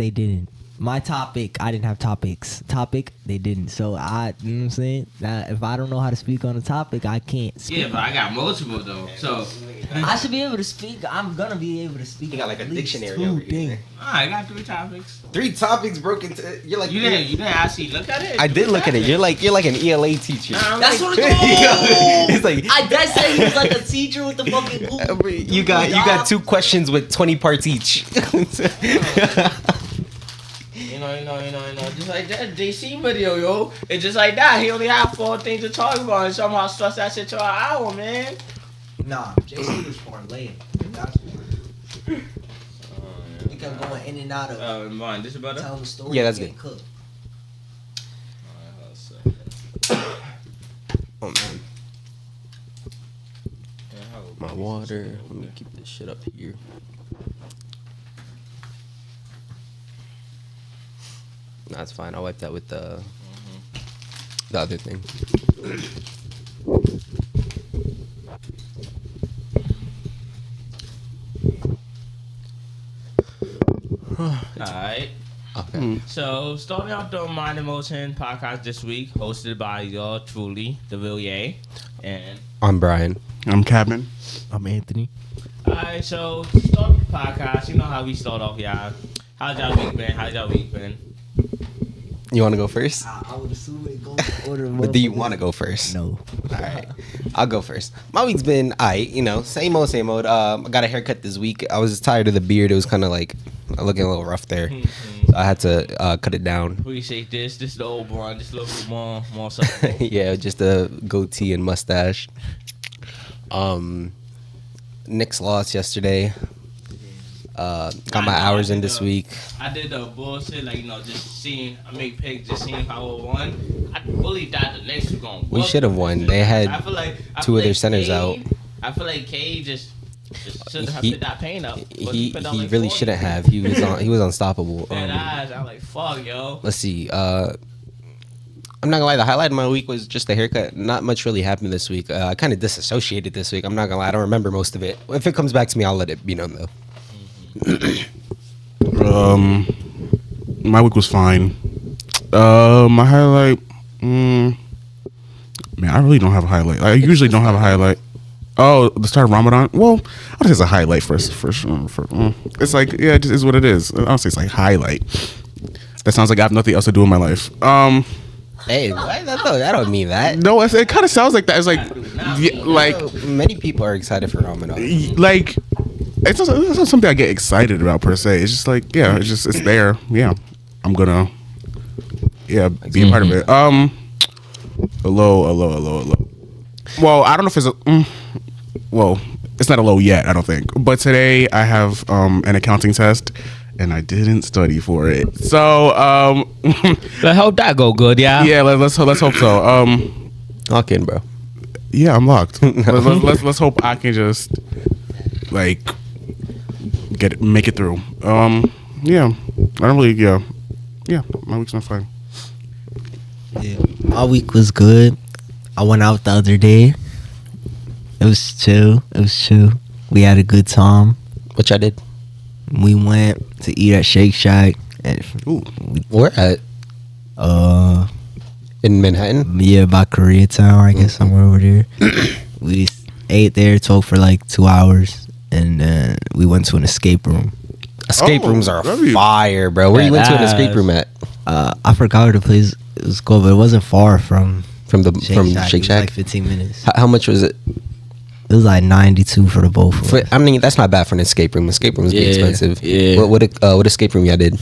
they didn't. My topic, I didn't have topics. Topic, they didn't. So you know what I'm saying? If I don't know how to speak on a topic, I can't speak. Yeah, but I got multiple though. So I should be able to speak. I'm gonna be able to speak. You got like a at least dictionary two over here. things. I got 3 topics. 3 topics broken to. You're like You didn't actually look at it? I did look at it. You're like an ELA teacher. That's what it's It's like I did say he was like a teacher with the fucking Google. you got 2 questions with 20 parts each. You know. Just like that JC video, yo. It's just like that. He only had 4 things to talk about and somehow stress that shit to an hour, man. Nah, JC was formulaic. That's what. We kept going in and out of Mine, this is better? telling the story. Yeah, that's and good. cooked. Oh man. My water. Let me keep this shit up here. That's fine. I'll wipe that with the other thing. Alright. Okay. So, starting off the Mind Emotion podcast this week, hosted by y'all truly, the Villiers. And I'm Brian. I'm Cabin. I'm Anthony. alright, so to start the podcast, you know how we start off, y'all. How's y'all week been? You want to go first? I would assume it goes in order. But do you want to go first? No. All right, I'll go first. My week's been aight, same old, same old. I got a haircut this week. I was tired of the beard. It was kind of like looking a little rough there, so I had to cut it down. Appreciate this. This is the old one. This looks more something. Yeah, just a goatee and mustache. Knicks lost yesterday. Got my hours in this week. I did the bullshit, just seeing, I make picks, just seeing if I would won. I really thought the Knicks were going to We should have won. They had I feel like 2 of their centers out. I feel like Cade just shouldn't have put that pain up. But He put up really 40. shouldn't have. He was unstoppable. I'm like, fuck, yo. Let's see. I'm not gonna lie. The highlight of my week was just the haircut. Not much really happened this week. I kind of disassociated this week. I'm not gonna lie. I don't remember most of it. If it comes back to me, I'll let it be known though. My week was fine. My highlight. Man, I really don't have a highlight. I usually don't have a highlight. Oh, the start of Ramadan. Well, I'll say it's a highlight for it's like, yeah, it just is what it is. I don't say it's like highlight. That sounds like I have nothing else to do in my life. Hey, that don't mean that. No, it kind of sounds like that. It's like, yeah, like Many people are excited for Ramadan. like it's not something I get excited about per se. It's just like, yeah, it's there. Yeah, I'm gonna, be a part of it. Hello. Well, I don't know if it's it's not a low yet. I don't think. But today I have an accounting test, and I didn't study for it. So Let's hope that go good, yeah. yeah, let's hope so. Lock in, bro. Yeah, I'm locked. Let's hope I can just like make it through. Yeah, I don't really. Yeah, my week's not fine. Yeah, my week was good. I went out the other day. It was chill. We had a good time. Which I did. We went to eat at Shake Shack. And Where at? In Manhattan? Yeah, by Koreatown, I guess, somewhere over there. We ate there, talked for like 2 hours, and then we went to an escape room. Escape rooms are that'd be- fire, bro. Where you went to an escape room at? I forgot where the place was called, but it wasn't far from From Shake Shack. Shake It was Shack? like 15 minutes. How much was it? It was like 92 for the both of us. I mean, that's not bad for an escape room. Escape rooms be Yeah, expensive. yeah. What escape room y'all did?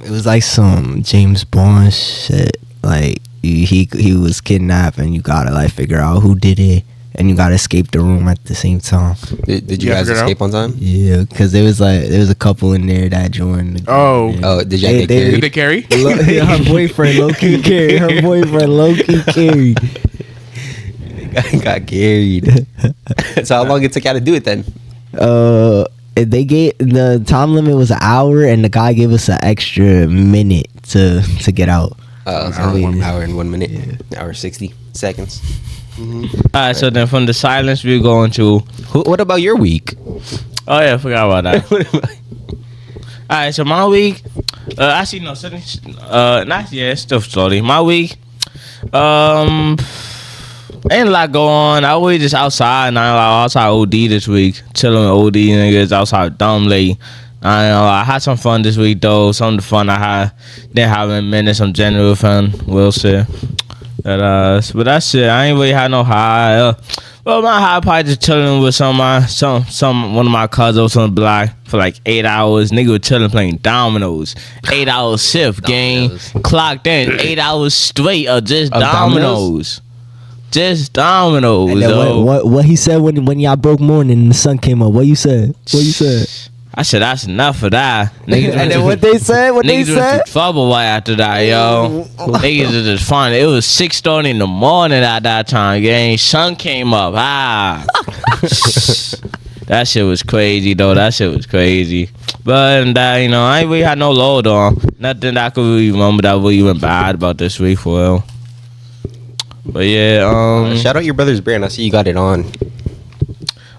It was like some James Bond shit. Like he was kidnapped, and you gotta like figure out who did it, and you gotta escape the room at the same time. Did you Yeah, guys figure it out. escape on time? Yeah, because there was a couple in there that joined. The Oh. group. Oh, did y'all They- get they- carried? Did they carry? Her boyfriend low key carried. Her boyfriend low key carried. got carried. So how long it took y'all to do it then? They gave the time limit was an hour, and the guy gave us an extra minute to get out. Hour and 1 minute. Hour 60 seconds. Alright, so then from the silence, we're going to. What about your week? Oh, yeah, I forgot about that. right, so my week, actually no, not yet, still slowly. My week, ain't a lot going on. I always just outside, and I outside OD this week, chilling with OD niggas outside dumb late. I had some fun this week though. Some of the fun I had didn't have in a minute. Some general fun, we'll say. But that's it. I ain't really had no high. Well, my high probably just chilling with one of my cousins on the block for like 8 hours. Nigga was chilling playing dominoes. 8 hour shift game. Clocked in 8 hours straight of just dominoes. Just dominoes. And then what he said when y'all broke morning and the sun came up? What you said? I said that's enough of that. Niggas and then what they said? Niggas went through trouble right after that, yo. Niggas is just fun. It was 6:30 in the morning at that time. Gang, sun came up. That shit was crazy though. That shit was crazy. But I ain't really had no load on. Nothing that I could really remember that really went bad about this week for real. But yeah, shout out your brother's brand. I see you got it on.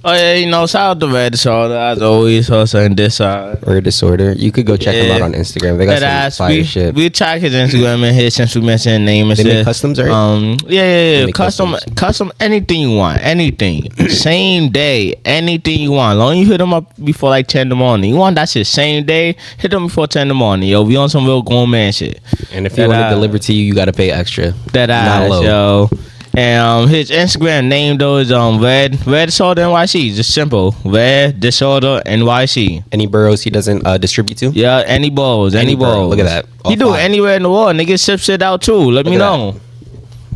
Oh yeah, shout out to Red Disorder as always. Hustling this side. Red Disorder. You could go check them out on Instagram. They got some fire shit. We check his Instagram and his since we mentioned name and shit. shit. Make customs, right? Yeah. Custom anything you want. Anything. Same day. Anything you want. Long you hit them up before like 10 in the morning. You want that shit same day? Hit them before 10 in the morning. Yo, we on some real grown man shit. And if you want to deliver to you, you got to pay extra. Not low. Yo. And his Instagram name though is Red Disorder NYC. Just simple. Red Disorder NYC. Any boroughs he doesn't distribute to? Yeah, any boroughs. Look at that. He do it anywhere in the world. Niggas ship shit out too. Let me know.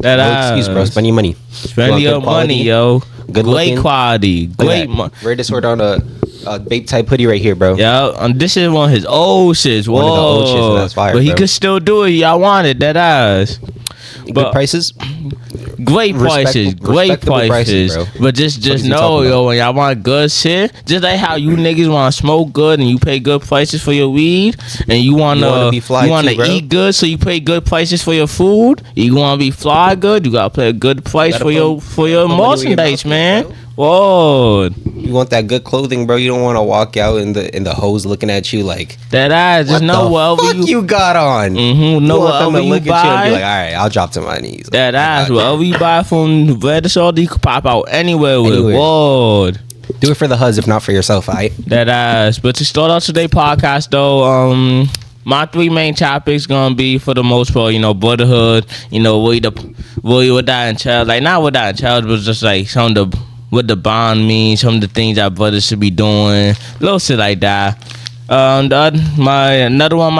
No excuse, bro. Spend your money. Spend your money, yo. Good great quality. Great money. Red Disorder on a vape type hoodie right here, bro. Yeah, this is one of his old shits. Whoa. One of the old shits, and that's fire, but he bro. could still do it. Y'all wanted that ass. Good prices. Great prices, bro. But just know, yo, when y'all want good shit, just like how you niggas want to smoke good and you pay good prices for your weed, and you want to eat good, so you pay good prices for your food. You want to be fly good, you gotta pay a good price for your merchandise, man. Whoa. You want that good clothing, bro. You don't want to walk out in the hose looking at you like that. I just know what you got on. Know whatever you look buy. At you and be like, all right, I'll drop to my knees. That ass, whatever you buy from Red Disorder, you can pop out anywhere with. Whoa. Do it for the huzz, if not for yourself, alright? That ass. But to start out today's podcast, though, my 3 main topics gonna be for the most part, brotherhood. What that entails. Like not what that entails, but just like some of what the bond means, some of the things that brothers should be doing, little shit like that. Another one of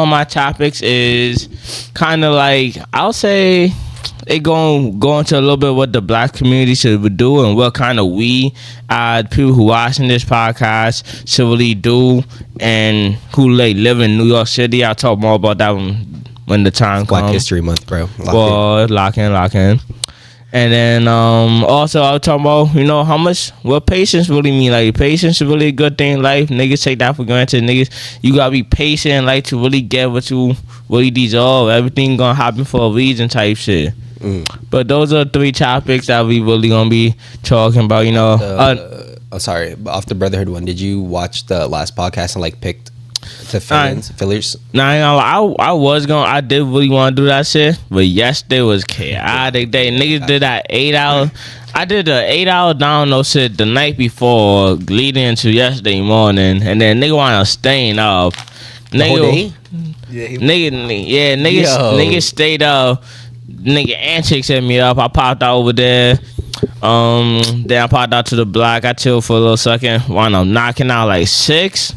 my topics is kind of like, I'll say it go into a little bit what the black community should do and what kind of people who watching this podcast should really do and who live in New York City. I'll talk more about that when the time comes. Black History Month, bro. Lock in. And then also I'll talk about what patience really mean. Like patience is really a good thing in life. Niggas take that for granted. Niggas, you gotta be patient in life to really get what you really deserve. Everything gonna happen for a reason type shit. But those are 3 topics that we really gonna be talking about. Sorry, off the brotherhood one. Did you watch the last podcast and picked to fillers? Nah, I did really want to do that shit, but yesterday was chaotic day. Niggas did that 8 hours. I did the 8 hour download shit the night before, leading into yesterday morning, and then nigga wanna staying up. Niggas Stayed up. Nigga Antics hit me up. I popped out over there. Then I popped out to the block. I chilled for a little second. Wound up knocking out like 6.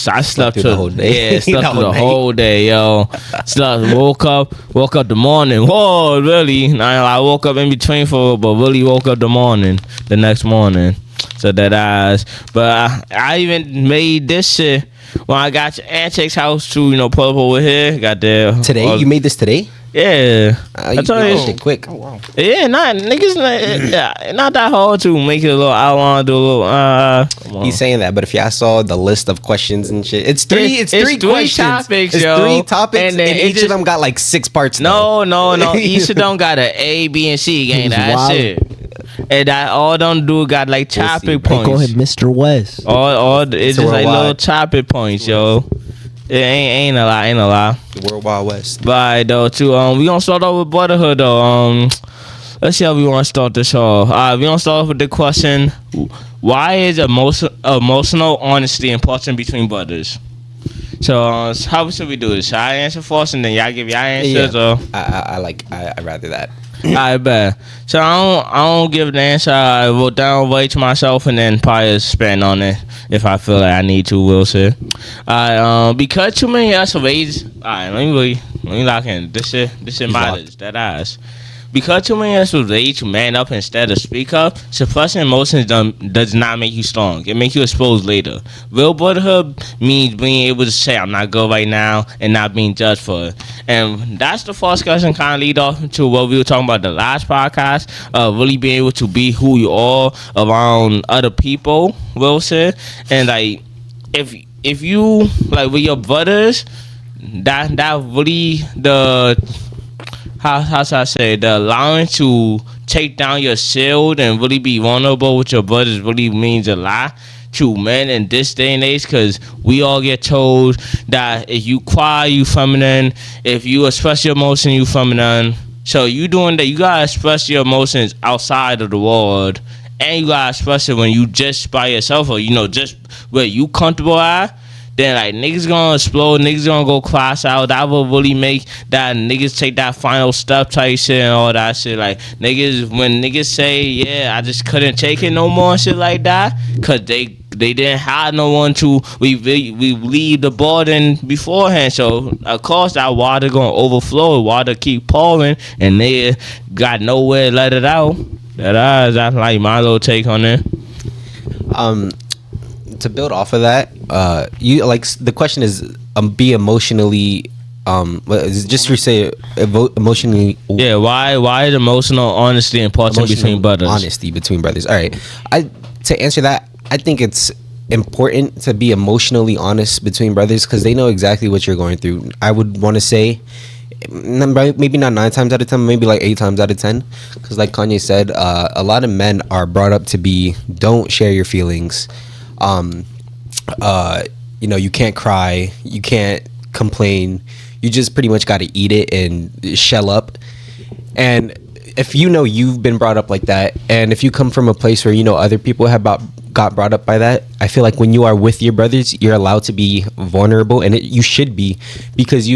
I slept through the whole day. Yeah, slept through the whole day, yo. Woke up the morning. Whoa, really? I woke up in between but really woke up the next morning. So that ass. But I even made this shit when I got to Antics house to pull up over here. Got there today. You made this today? Yeah, you made this shit quick. Oh, wow. Yeah, not that hard to make it a little. I want to do a little. He's saying that, but if y'all saw the list of questions and shit, it's three questions. Topics, it's yo. 3 topics, and each of them got like 6 parts. No. Each of them got an A, B, and C. Gang that shit. And that all them dude got like see, chopping bro. They call him points. Mr. West. All it's just like worldwide. little chopping points, yo. It ain't a lie, ain't a lie. The World Wild West. But though, too, we gonna start off with brotherhood though. Let's see how we want to start this all. We gonna start off with the question: why is emotional honesty important between brothers? So how should we do this? Should I answer first and then y'all give y'all answers? Or? I rather that. I bet. So I don't give the answer. I wrote down way to myself and then probably expand on it if I feel like I need to. Will say. Because too many of us of age. Alright, let me lock in. This shit matters. That ass. Because too many of us was age to man up instead of speak up, suppressing emotions does not make you strong. It makes you exposed later. Real brotherhood means being able to say, I'm not good right now, and not being judged for it. And that's the first question kind of lead off to what we were talking about the last podcast, really being able to be who you are around other people, Will said. And like, if you, like with your brothers, that really how should I say, the allowing to take down your shield and really be vulnerable with your brothers really means a lot to men in this day and age, because we all get told that if you cry, you feminine, if you express your emotion, you feminine. So you doing that, you gotta express your emotions outside of the world, and you gotta express it when you just by yourself, or just where you comfortable at. Then like niggas gonna explode, niggas gonna go class out. That will really make that niggas take that final step type shit and all that shit. Like niggas, when niggas say, yeah, I just couldn't take it no more and shit like that, cause they didn't have no one to we leave the burden beforehand. So of course that water gonna overflow, water keep pouring, and they got nowhere to let it out. That's like my little take on it. To build off of that, you like the question is be emotionally just to say emotionally. Yeah, why is emotional honesty important between brothers? Honesty between brothers. All right, to answer that, I think it's important to be emotionally honest between brothers because they know exactly what you're going through. I would want to say maybe not 9 times out of 10, maybe like 8 times out of 10, because like Kanye said, a lot of men are brought up to be don't share your feelings. You can't cry, you can't complain, you just pretty much got to eat it and shell up. And if you've been brought up like that, and if you come from a place where other people have got brought up by that, I feel like when you are with your brothers, you're allowed to be vulnerable, and you should be, because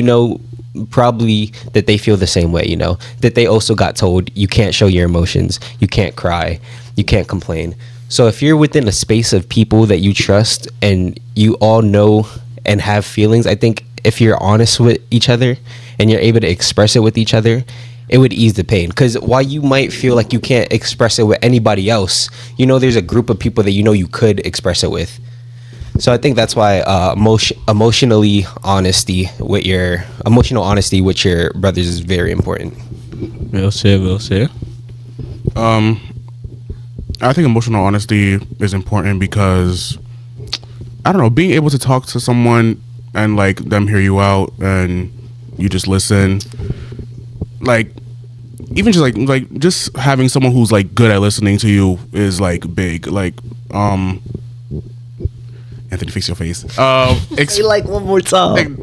probably that they feel the same way, that they also got told you can't show your emotions, you can't cry, you can't complain. So if you're within a space of people that you trust and you all know and have feelings, I think if you're honest with each other and you're able to express it with each other, it would ease the pain. Because while you might feel like you can't express it with anybody else, there's a group of people that you could express it with. So I think that's why emotional honesty with your brothers is very important. We'll see. I think emotional honesty is important because, I don't know, being able to talk to someone and like them hear you out and you just listen, like even just like just having someone who's like good at listening to you is like big. Like Anthony, fix your face. Say like one more time.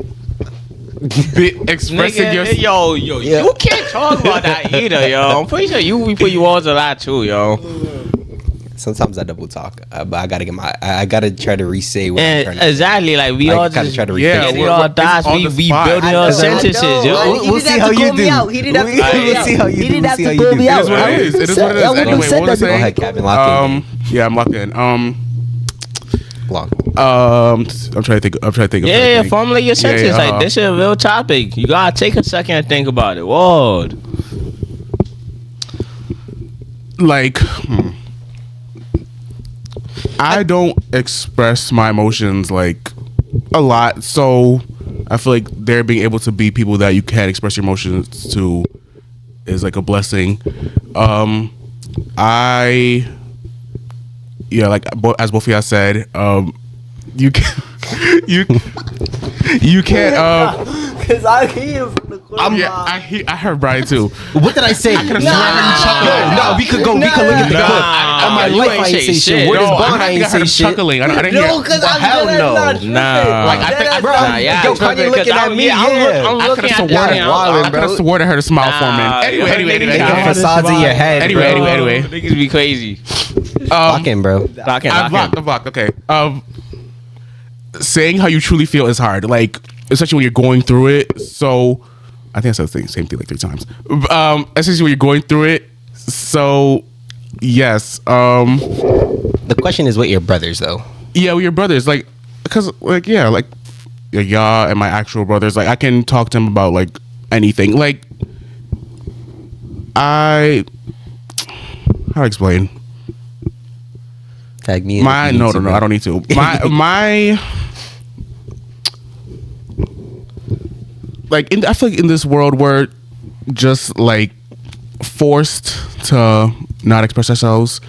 Nigga, Expressing your yo, you can't talk about that either, yo. I'm pretty sure we put you on a lot too, yo. Sometimes I double talk, but I gotta try to re-say what I'm trying to exactly, like we all gotta just try to getting re-say. our thoughts, we building our sentences, yo. We'll see how you do. He didn't have to We'll see how you do. He didn't have We'll to see how pull you me do. out. It is what it is. Anyway, what was I Go saying? ahead, Kevin. Lock in. Yeah, I'm locked in. Long. I'm trying to think. Yeah, formulate your sentence. yeah, Like this is a real topic. You gotta take a second and think about it. Whoa. Like, I don't express my emotions like a lot, so I feel like they're being able to be people that you can express your emotions to is like a blessing. As both of y'all said, you can't Cause I hear from the corner. Yeah, I heard Brian too. What did I say? I could have sworn I heard him chuckling. No, we could go. We could look at the Nah. clip. On my You life, ain't I ain't say say shit. shit. Word is No, bond, I I ain't heard say him shit. chuckling. I didn't hear. No, cause Well, I'm hell dead no. ass not tripping. Nah. Like, I think- Dead bro, ass Yo, not yeah, tripping. Kanye looking at me. I'm Yeah. looking at sworn that. wildin', I could bro. have sworn I heard a smile forming. Nah, Anyway. Making facades in your head, Anyway, bro. anyway. Niggas be crazy. Lock in, bro. Lock in, I'm lock in. blocked. Okay. Saying how you truly feel is hard. Like, especially when you're going through it. So, I think I said the same thing like 3 times. Especially when you're going through it. So, yes. The question is with your brothers, though. Yeah, with your brothers, like, because, like, yeah, like, y'all and my actual brothers, like, I can talk to them about, like, anything. Like, how to explain? Tag me in. My if you no, need to, bro. I don't need to. My like I feel like in this world we're just like forced to not express ourselves,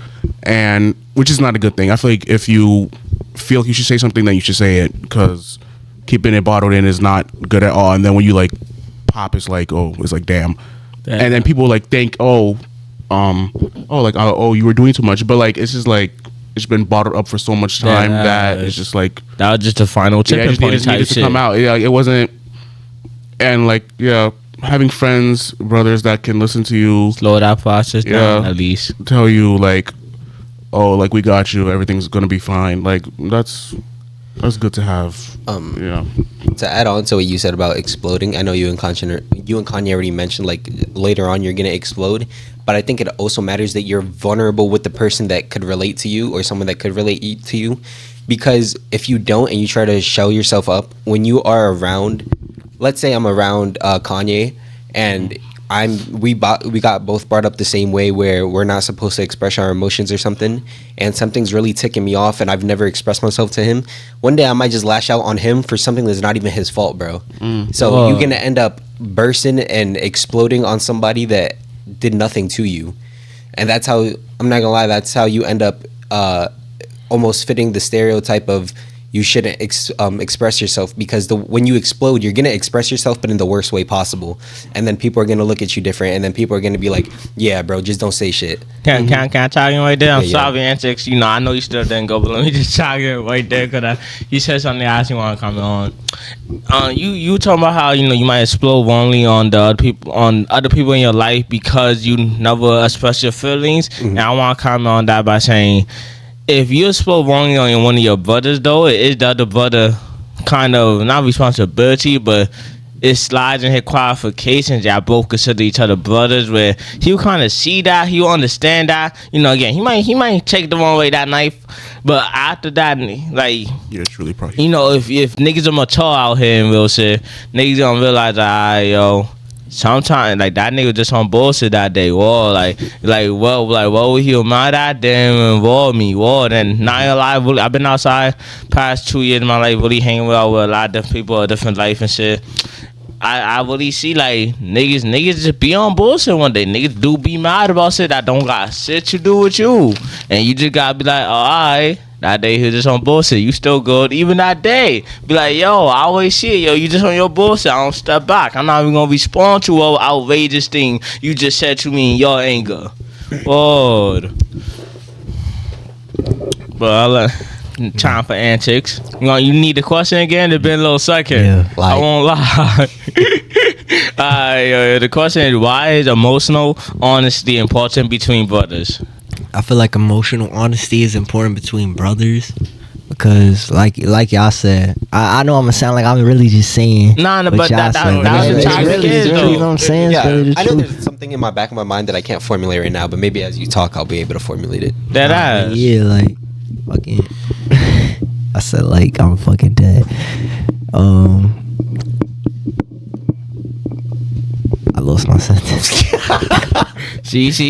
and which is not a good thing. I feel like if you feel like you should say something, then you should say it, because keeping it bottled in is not good at all. And then when you like pop, it's like, oh, it's like damn. Damn. And then people like think, you were doing too much, but like it's just like it's been bottled up for so much time Yeah, that it's just like That was just the final yeah, tipping it just point type needed to shit. come out. Yeah, it wasn't, and like yeah, having friends, brothers that can listen to you, Slow that process down Yeah. at least. tell you like, oh, like we got you, everything's gonna be fine. Like that's good to have. Yeah. To add on to what you said about exploding, I know you and Kanye already mentioned like later on you're gonna explode, but I think it also matters that you're vulnerable with the person that could relate to you or someone that could relate to you, because if you don't and you try to show yourself up when you are around, let's say I'm around Kanye and we got both brought up the same way where we're not supposed to express our emotions or something, and something's really ticking me off and I've never expressed myself to him. One day I might just lash out on him for something that's not even his fault, bro. So Whoa. you're gonna end up bursting and exploding on somebody that did nothing to you, and that's how, I'm not gonna lie, that's how you end up almost fitting the stereotype of you shouldn't express yourself, because when you explode, you're gonna express yourself, but in the worst way possible, and then people are gonna look at you different, and then people are gonna be like, "Yeah, bro, just don't say shit." Can I tag in right there? I'm Yeah, sorry, Antics. You know, I know you still didn't go, but let me just tag in right there because you said something I actually want to comment on. You talking about how you might explode only on other people in your life because you never express your feelings, and I want to comment on that by saying, if you explode wrongly on one of your brothers, though, it is the other brother kind of not responsibility, but it slides in his qualifications. Y'all both consider each other brothers, where he'll kind of see that, he'll understand that. Again, he might take the wrong way that night, but after that, like, Yeah, truly probably. if niggas are mature out here in real shit, niggas gonna realize that, sometimes like that nigga just on bullshit that day. Whoa, what would he mad at them and me? Whoa, then not alive. I've been outside past 2 years of my life, really hanging out with a lot of different people, a different life and shit. I really see like niggas just be on bullshit one day. Niggas do be mad about shit that don't got shit to do with you, and you just gotta be like, oh, alright. That day he was just on bullshit. You still good. Even that day, be like, yo, I always see it. Yo, you just on your bullshit. I don't step back. I'm not even gonna respond to an outrageous thing you just said to me in your anger. Lord. But time for antics. You need the question again? It's been a little second. Yeah. I won't lie. The question is, why is emotional honesty important between brothers? I feel like emotional honesty is important between brothers because, like y'all said, I know I'm gonna sound like I'm really just saying. Nah, what but y'all that said, was but the it's topic really is, the though. truth, you know what I'm saying? It's really the I know truth. there's something in my back of my mind that I can't formulate right now, but maybe as you talk, I'll be able to formulate it. That ass. Yeah, like fucking. I said like I'm fucking dead. I lost my sentence. See. This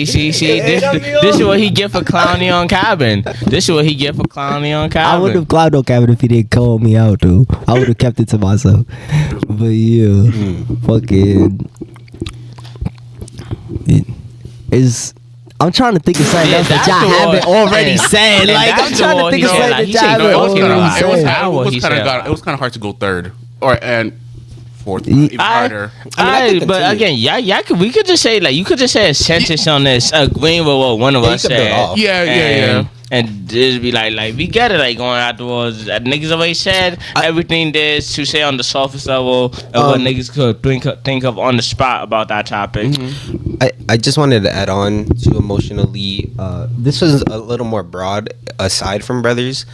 is what he get for clowning on Cabin. This is what he get for clowning on I would Cabin. have clowned on Kevin if he didn't call me out, though. I would have kept it to myself. But yeah, fucking. I'm trying to think of something Yeah, else that that's y'all the haven't one. already And- said. and Like, I'm that's trying the to one think he of said, something like, that he y'all said, haven't no, it was already kinda- said. How what he said. It was kind of hard to go third, or and fourth, even harder. I could but continue. again, we could just say like you could just say a sentence on this, agreeing with what one of Yeah, you us could build said. off. Yeah. And just be like we get it, like going afterwards. Niggas always said everything there's to say on the surface level of what niggas could think of on the spot about that topic. I just wanted to add on to emotionally. This was a little more broad aside from brothers,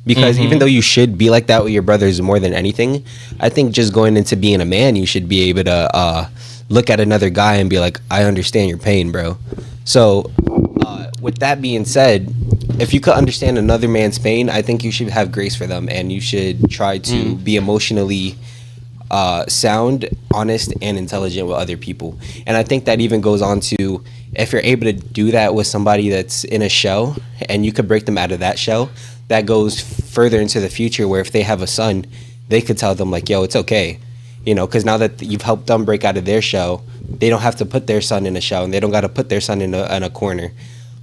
because even though you should be like that with your brothers more than anything, I think just going into being a man, you should be able to look at another guy and be like, I understand your pain, bro. So with that being said, if you could understand another man's pain, I think you should have grace for them, and you should try to be emotionally sound, honest, and intelligent with other people. And I think that even goes on to, if you're able to do that with somebody that's in a shell and you could break them out of that shell, that goes further into the future, where if they have a son, they could tell them like, yo, it's okay, you know, because now that you've helped them break out of their shell, they don't have to put their son in a shell, and they don't got to put their son in a corner.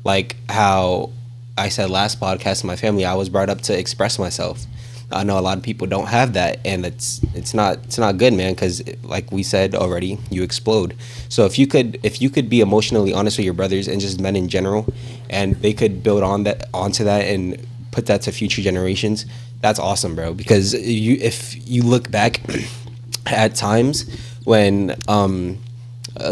Like how I said last podcast in my family, I was brought up to express myself. I know a lot of people don't have that, and it's not good, man, because like we said already, you explode. So if you could be emotionally honest with your brothers and just men in general, and they could build onto that and put that to future generations, that's awesome, bro. Because if you look back at times when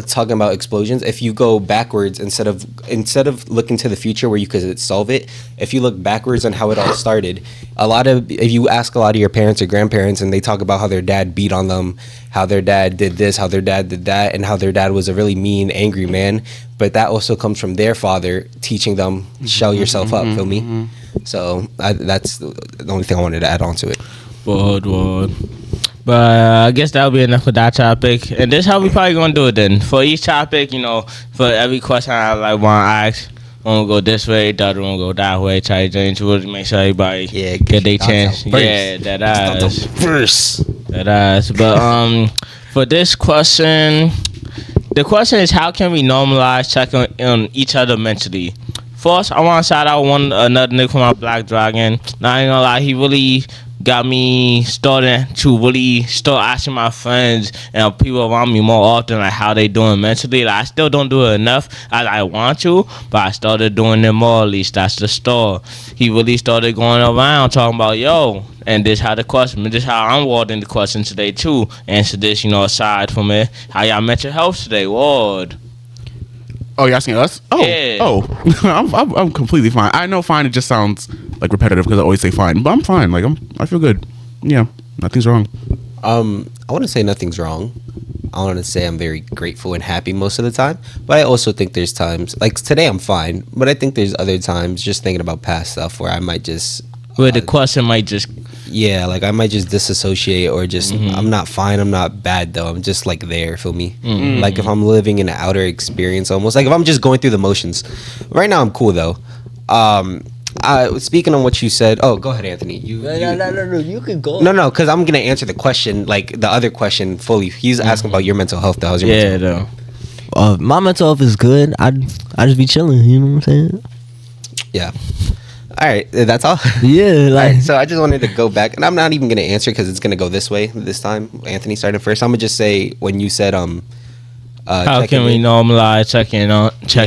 talking about explosions, if you go backwards instead of looking to the future where you could solve it, if you look backwards on how it all started, if you ask a lot of your parents or grandparents, and they talk about how their dad beat on them, how their dad did this, how their dad did that, and how their dad was a really mean, angry man, but that also comes from their father teaching them, shell yourself up, feel me? So that's the only thing I wanted to add on to it. Word. But I guess that'll be enough for that topic. And this is how we probably gonna do it then. For each topic, you know, for every question I like want to ask, one will go this way, the other one will go that way. Try to change to make sure everybody get their chance. Yeah, that ass. But for this question, the question is, how can we normalize checking on each other mentally? First, I want to shout out another nigga from my Black Dragon. Now, I ain't gonna lie, he really got me starting to really start asking my friends and people around me more often, like, how they doing mentally. Like, I still don't do it enough as I want to, but I started doing it more. At least that's the start. He really started going around talking about, yo, and this how the question, this how I'm wording the question today too. Answer this, you know, aside from it, how y'all mental health today, word. Oh, you're asking us? I'm completely fine. I know fine, it just sounds like repetitive because I always say fine, but I'm fine. Like I feel good. Yeah, nothing's wrong. I wouldn't say nothing's wrong. I want to say I'm very grateful and happy most of the time, but I also think there's times, like today I'm fine, but I think there's other times just thinking about past stuff where I might just where the question might just like I might just disassociate, or just I'm not fine, I'm not bad though, I'm just like there, feel me? Like if I'm living in an outer experience, almost like if I'm just going through the motions. Right now I'm cool though. Speaking on what you said, go ahead, Anthony. No, you can go. No, because I'm gonna answer the question, like the other question fully. He's asking about your mental health. How's your mental health? though. My mental health is good. I just be chilling. You know what I'm saying? Yeah. All right, that's all. Yeah, like. All right, so I just wanted to go back, and I'm not even gonna answer because it's gonna go this way this time. Anthony started first. I'm gonna just say when you said how can we normalize checking in on each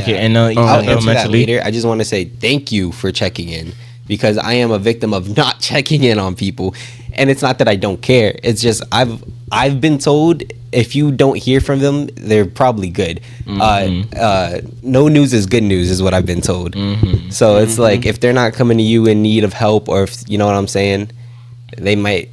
I'll other answer that mentally? later. I just want to say thank you for checking in, because I am a victim of not checking in on people, and it's not that I don't care. It's just I've been told if you don't hear from them, they're probably good. No news is good news is what I've been told. So it's like if they're not coming to you in need of help, or if you know what I'm saying, they might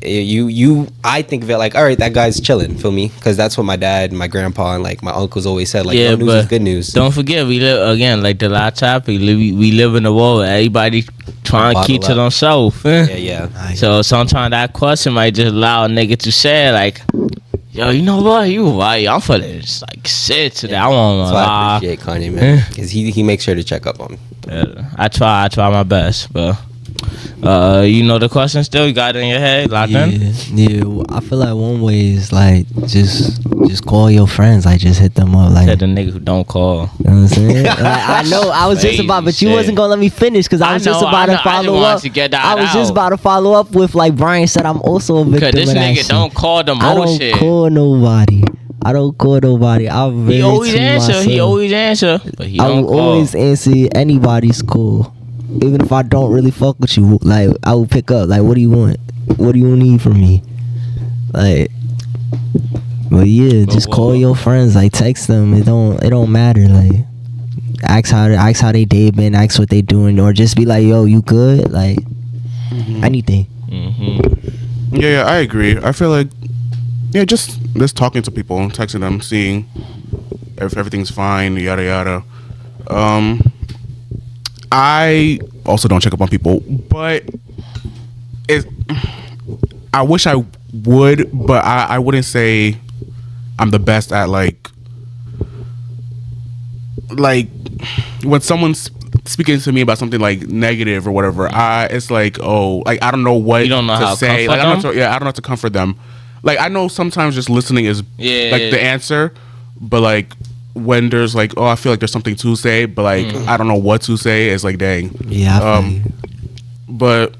I think of it like, all right, that guy's chilling, feel me? Because that's what my dad and my grandpa and like my uncles always said, like, no news is good news. Don't forget, we live again, like the last topic, we live in a world where everybody trying to keep to themselves. Yeah. So sometimes that question might just allow a nigga to say like, yo, you know what, you right, I'm feeling just like shit today. I want to So I lie. appreciate Kanye, man, because he makes sure to check up on me. I try my best, but You know the question still? You got it in your head? Locked in? Yeah. I feel like one way is like just call your friends. Like just hit them up. Like Said the nigga who don't call. you know what I'm saying? Like, I know. I was just Crazy about, but you shit. wasn't gonna let me finish because I was just about to I just follow wanted up. to get that I was just out. about to follow up with like Brian said. I'm also a victim Cause this of that nigga shit. don't call the I most don't shit. call nobody. I don't call nobody. I'm very He always to answer. myself. He always answer. But he I don't will call. always answer anybody's call, even if I don't really fuck with you. Like I will pick up. Like, what do you want? What do you need from me? Like, but yeah, just call your friends. Like, text them. It don't matter. Like, ask how they day been. Ask what they doing, or just be like, yo, you good? Like, anything. Yeah, I agree. I feel like, yeah, just talking to people, texting them, seeing if everything's fine, yada yada. I also don't check up on people, but I wish I would, but I wouldn't say I'm the best at like when someone's speaking to me about something like negative or whatever. It's like, oh, like I don't know what You don't know to how to say. comfort Like I don't them? know, I don't know how to comfort them. Like I know sometimes just listening is like the answer, but like when there's like, oh, I feel like there's something to say, but like I don't know what to say. It's like, dang. Yeah, I feel you. But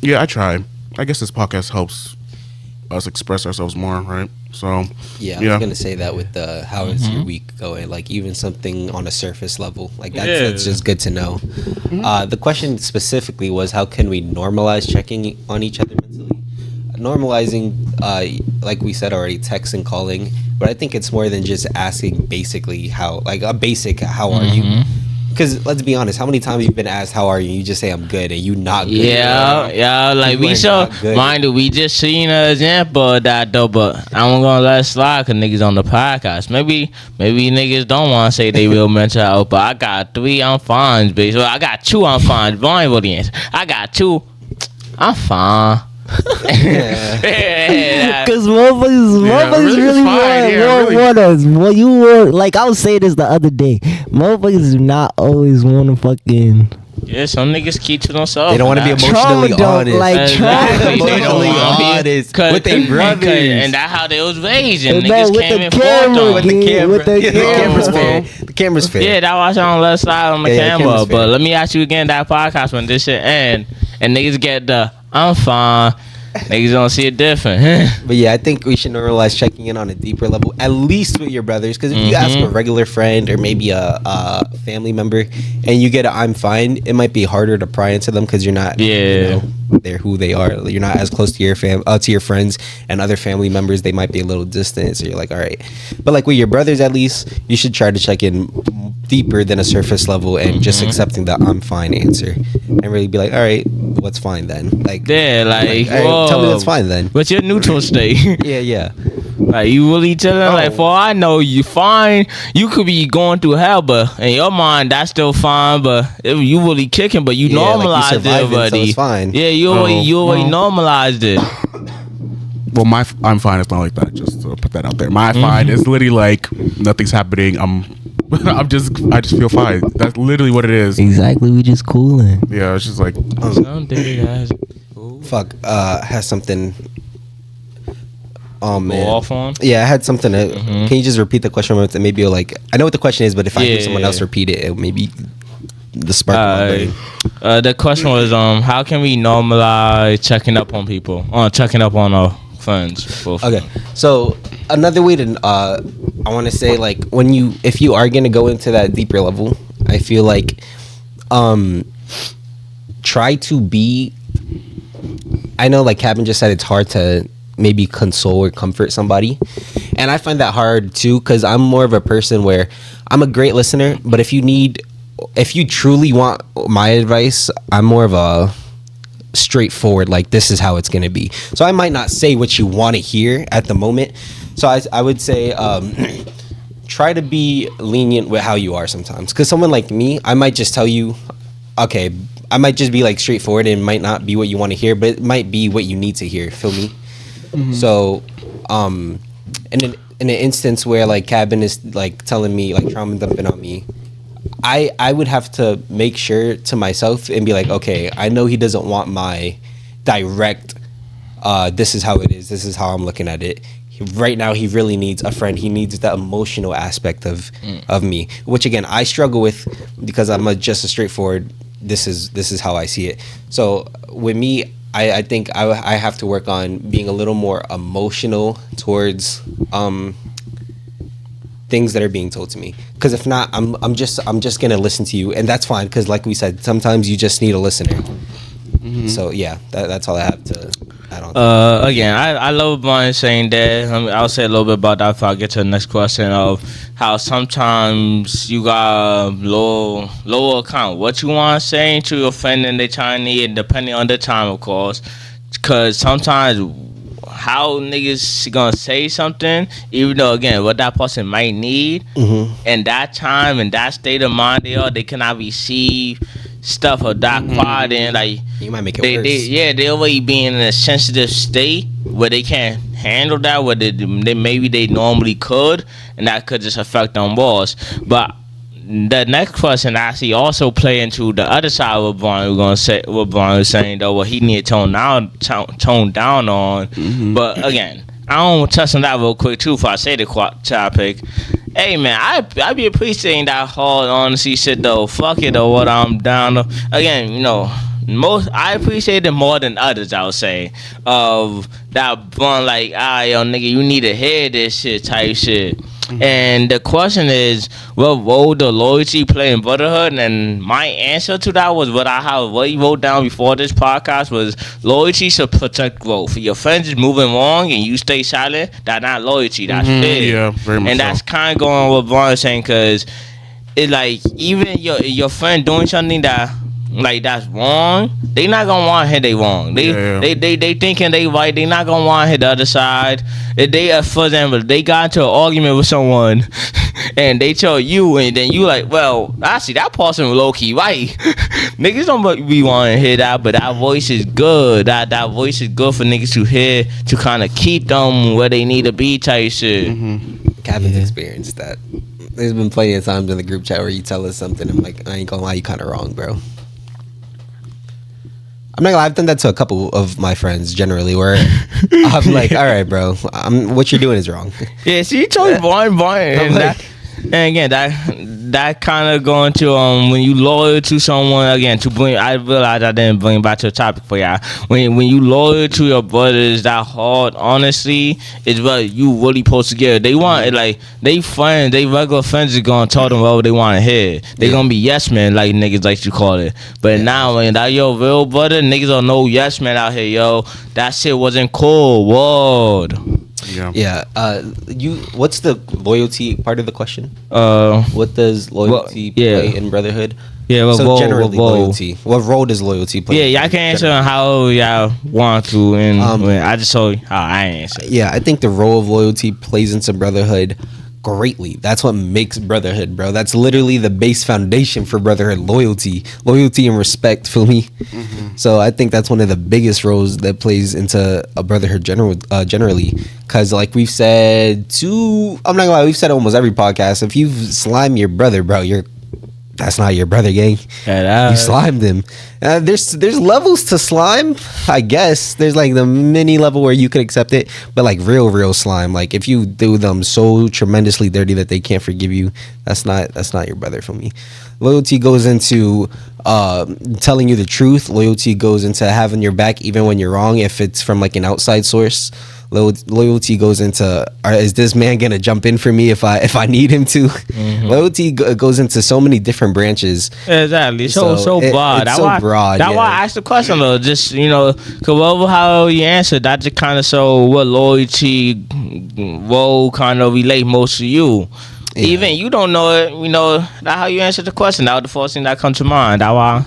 yeah, I try. I guess this podcast helps us express ourselves more, right? So Yeah, I was gonna say that with how is your week going? Like even something on a surface level, like that's just good to know. The question specifically was, how can we normalize checking on each other mentally? Normalizing, like we said already, text and calling, but I think it's more than just asking basically how, like a basic how are you? Because let's be honest, how many times you've been asked how are you? You just say I'm good, and you not good. Yeah, like People we are so not good. mind you, we just seen an example of that though, but I'm gonna let it slide cause niggas on the podcast. Maybe niggas don't want to say they will mental health, but I got 3 I'm fine, bitch. Well, I got 2 I'm fine. Blind will the answer. I got 2 I'm fine. Yeah. Cause motherfuckers really want us. Well, you were like I was saying this the other day. Motherfuckers do not always want to fucking. Yeah, some niggas keep to themselves. They don't want to be Trauma emotionally don't, honest. like, Exactly. They don't Emotionally want to be honest with their brothers. and that's how they was raised. And No, niggas with came the in camera, forth on. with the Yeah, camera. with the Yeah, camera's fair. camera. The camera's fair. Yeah, that was on left side on the Yeah, camera. camera's But fair. let me ask you again that podcast when this shit end and niggas get the I'm fine. Niggas don't see it different. But yeah, I think we should normalize checking in on a deeper level, at least with your brothers. Because if you ask a regular friend or maybe a family member, and you get a "I'm fine," it might be harder to pry into them because you're not, they're who they are. You're not as close to your to your friends and other family members. They might be a little distant, so you're like, all right. But like with your brothers, at least you should try to check in deeper than a surface level and just accepting the "I'm fine" answer, and really be like, all right, what's fine then? Like, Yeah, like, all right, whoa. tell me what's fine then. What's your neutral state? Yeah. Like you really chilling? Like for all I know, you fine. You could be going through hell, but in your mind that's still fine. But if you really kicking, but you Yeah, like you normalized it survived it, so already. it's fine. Yeah, you already normalized it. well, my I'm fine. It's not like that. Just to put that out there. My fine is literally like nothing's happening. I just feel fine. That's literally what it is. Exactly, we just cooling. Yeah, it's just like Fuck, has something. Oh man. Go off on. Yeah, I had something. Can you just repeat the question? Maybe you'll like. I know what the question is, but if I hear someone else repeat it, it'll maybe the spark. in my brain. The question was how can we normalize checking up on people? Checking up on our friends. Both. Okay, so another way to I want to say like if you are gonna go into that deeper level, I feel like try to be. I know like Kevin just said it's hard to maybe console or comfort somebody, and I find that hard too because I'm more of a person where I'm a great listener, but if you truly want my advice, I'm more of a straightforward, like this is how it's gonna be. So I might not say what you want to hear at the moment. So I would say try to be lenient with how you are sometimes, because someone like me, I might just tell you, okay, I might just be like straightforward and it might not be what you want to hear, but it might be what you need to hear. Feel me? So in an instance where like Cabin is like telling me like trauma dumping on me, I would have to make sure to myself and be like, okay, I know he doesn't want my direct. This is how it is. This is how I'm looking at it. Right now, he really needs a friend. He needs the emotional aspect of me, which again I struggle with because I'm just a straightforward. This is how I see it. So with me, I think I have to work on being a little more emotional towards things that are being told to me. Because if not, I'm just gonna listen to you, and that's fine. Because like we said, sometimes you just need a listener. So yeah, that's all I have to add on. Again, I love Brian saying that. I'll say a little bit about that before I get to the next question of how sometimes you got lower account what you want to say to your friend and they trying to need, depending on the time, of course. Because sometimes how niggas gonna say something, even though again what that person might need, and that time and that state of mind they cannot receive stuff of that quality, and like You might make it worse. they already be in a sensitive state where they can't handle that, where they maybe they normally could, and that could just affect them worse. But the next question actually also play into the other side of what Brian was gonna say. What Brian was saying though, what he need to tone down on. But again, I don't touch on that real quick too. If I say the topic, hey man, I be appreciating that hard honesty shit though. Fuck it though, what I'm down to. Again, you know, I appreciate it more than others. I would say of that one like, yo nigga, you need to hear this shit type shit. And the question is, what role the loyalty play in brotherhood? And my answer to that was what you wrote down before this podcast was loyalty should protect growth. If your friends is moving wrong and you stay silent, that's not loyalty. That's fear. Yeah, very much. And that's kind of going with what Brian's saying, because it's like even your friend doing something that's wrong, they not gonna want to hit they wrong. They thinking they right. They not gonna want to hit the other side. If they, for example, they got into an argument with someone, and they tell you, and then you like, well, I see that person low key right. Niggas don't be wanting to hear that, but that voice is good. That voice is good for niggas to hear to kind of keep them where they need to be type shit. Kevin's experienced that. There's been plenty of times in the group chat where you tell us something, I'm like, I ain't gonna lie, you kind of wrong, bro. I'm not gonna lie, I've done that to a couple of my friends generally, where I'm like, all right, bro, what you're doing is wrong. Yeah, see, you told me Brian, and again, that kind of going to when you loyal to someone, again, to bring, I realized I didn't bring back to the topic for y'all. When you loyal to your brothers that hard, honestly, is what you really supposed to get. They want it, like they regular friends are gonna tell them what they want to hear. They gonna be yes men, like niggas like you call it. But now when that your real brother, niggas don't know yes men out here, yo. That shit wasn't cool. Word. Yeah. What's the loyalty part of the question? What does loyalty play in brotherhood? Yeah, so generally loyalty. What role does loyalty play? Yeah, y'all can answer how y'all want to, and I just told you how I answer. Yeah, I think the role of loyalty plays into brotherhood greatly. That's what makes brotherhood, bro. That's literally the base foundation for brotherhood. Loyalty and respect. Feel me? So I think that's one of the biggest roles that plays into a brotherhood generally. Because like we've said I'm not gonna lie, we've said almost every podcast, if you slime your brother, bro, that's not your brother, gang. You slimed him. There's levels to slime, I guess. There's like the mini level where you could accept it, but like real slime. Like if you do them so tremendously dirty that they can't forgive you, that's not your brother for me. Loyalty goes into telling you the truth. Loyalty goes into having your back even when you're wrong, if it's from like an outside source. Loyalty goes into, is this man gonna jump in for me if I need him to? Loyalty goes into so many different branches. Exactly. So broad. It's so broad. That's why I asked the question though. Just cause how you answered, that just kind of show what loyalty role kind of relate most to you. Yeah. Even you don't know it. That's how you answered the question. That was the first thing that comes to mind. That's why.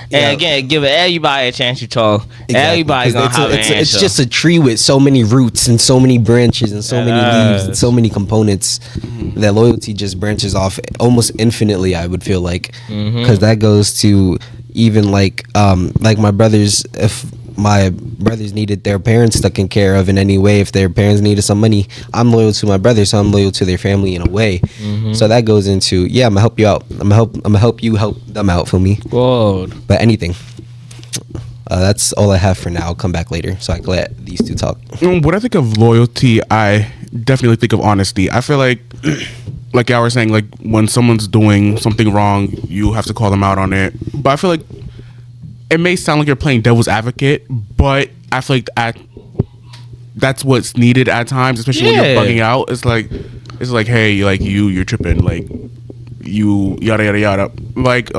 And again, give everybody a chance to talk. Exactly. Everybody's gonna have an answer. It's just a tree with so many roots and so many branches and so many leaves and so many components that loyalty just branches off almost infinitely, I would feel like, because that goes to even like my brothers. If my brothers needed their parents taken care of in any way, if their parents needed some money, I'm loyal to my brother, so I'm loyal to their family in a way. So that goes into, yeah, I'm gonna help you out. I'm gonna help you help them out for me. Whoa. But anything. That's all I have for now. I'll come back later so I can let these two talk. When I think of loyalty, I definitely think of honesty. I feel like y'all were saying, like when someone's doing something wrong, you have to call them out on it. But I feel like it may sound like you're playing devil's advocate, but I feel like that's what's needed at times, especially when you're bugging out. It's like, hey, like you're tripping, like you yada yada yada. Like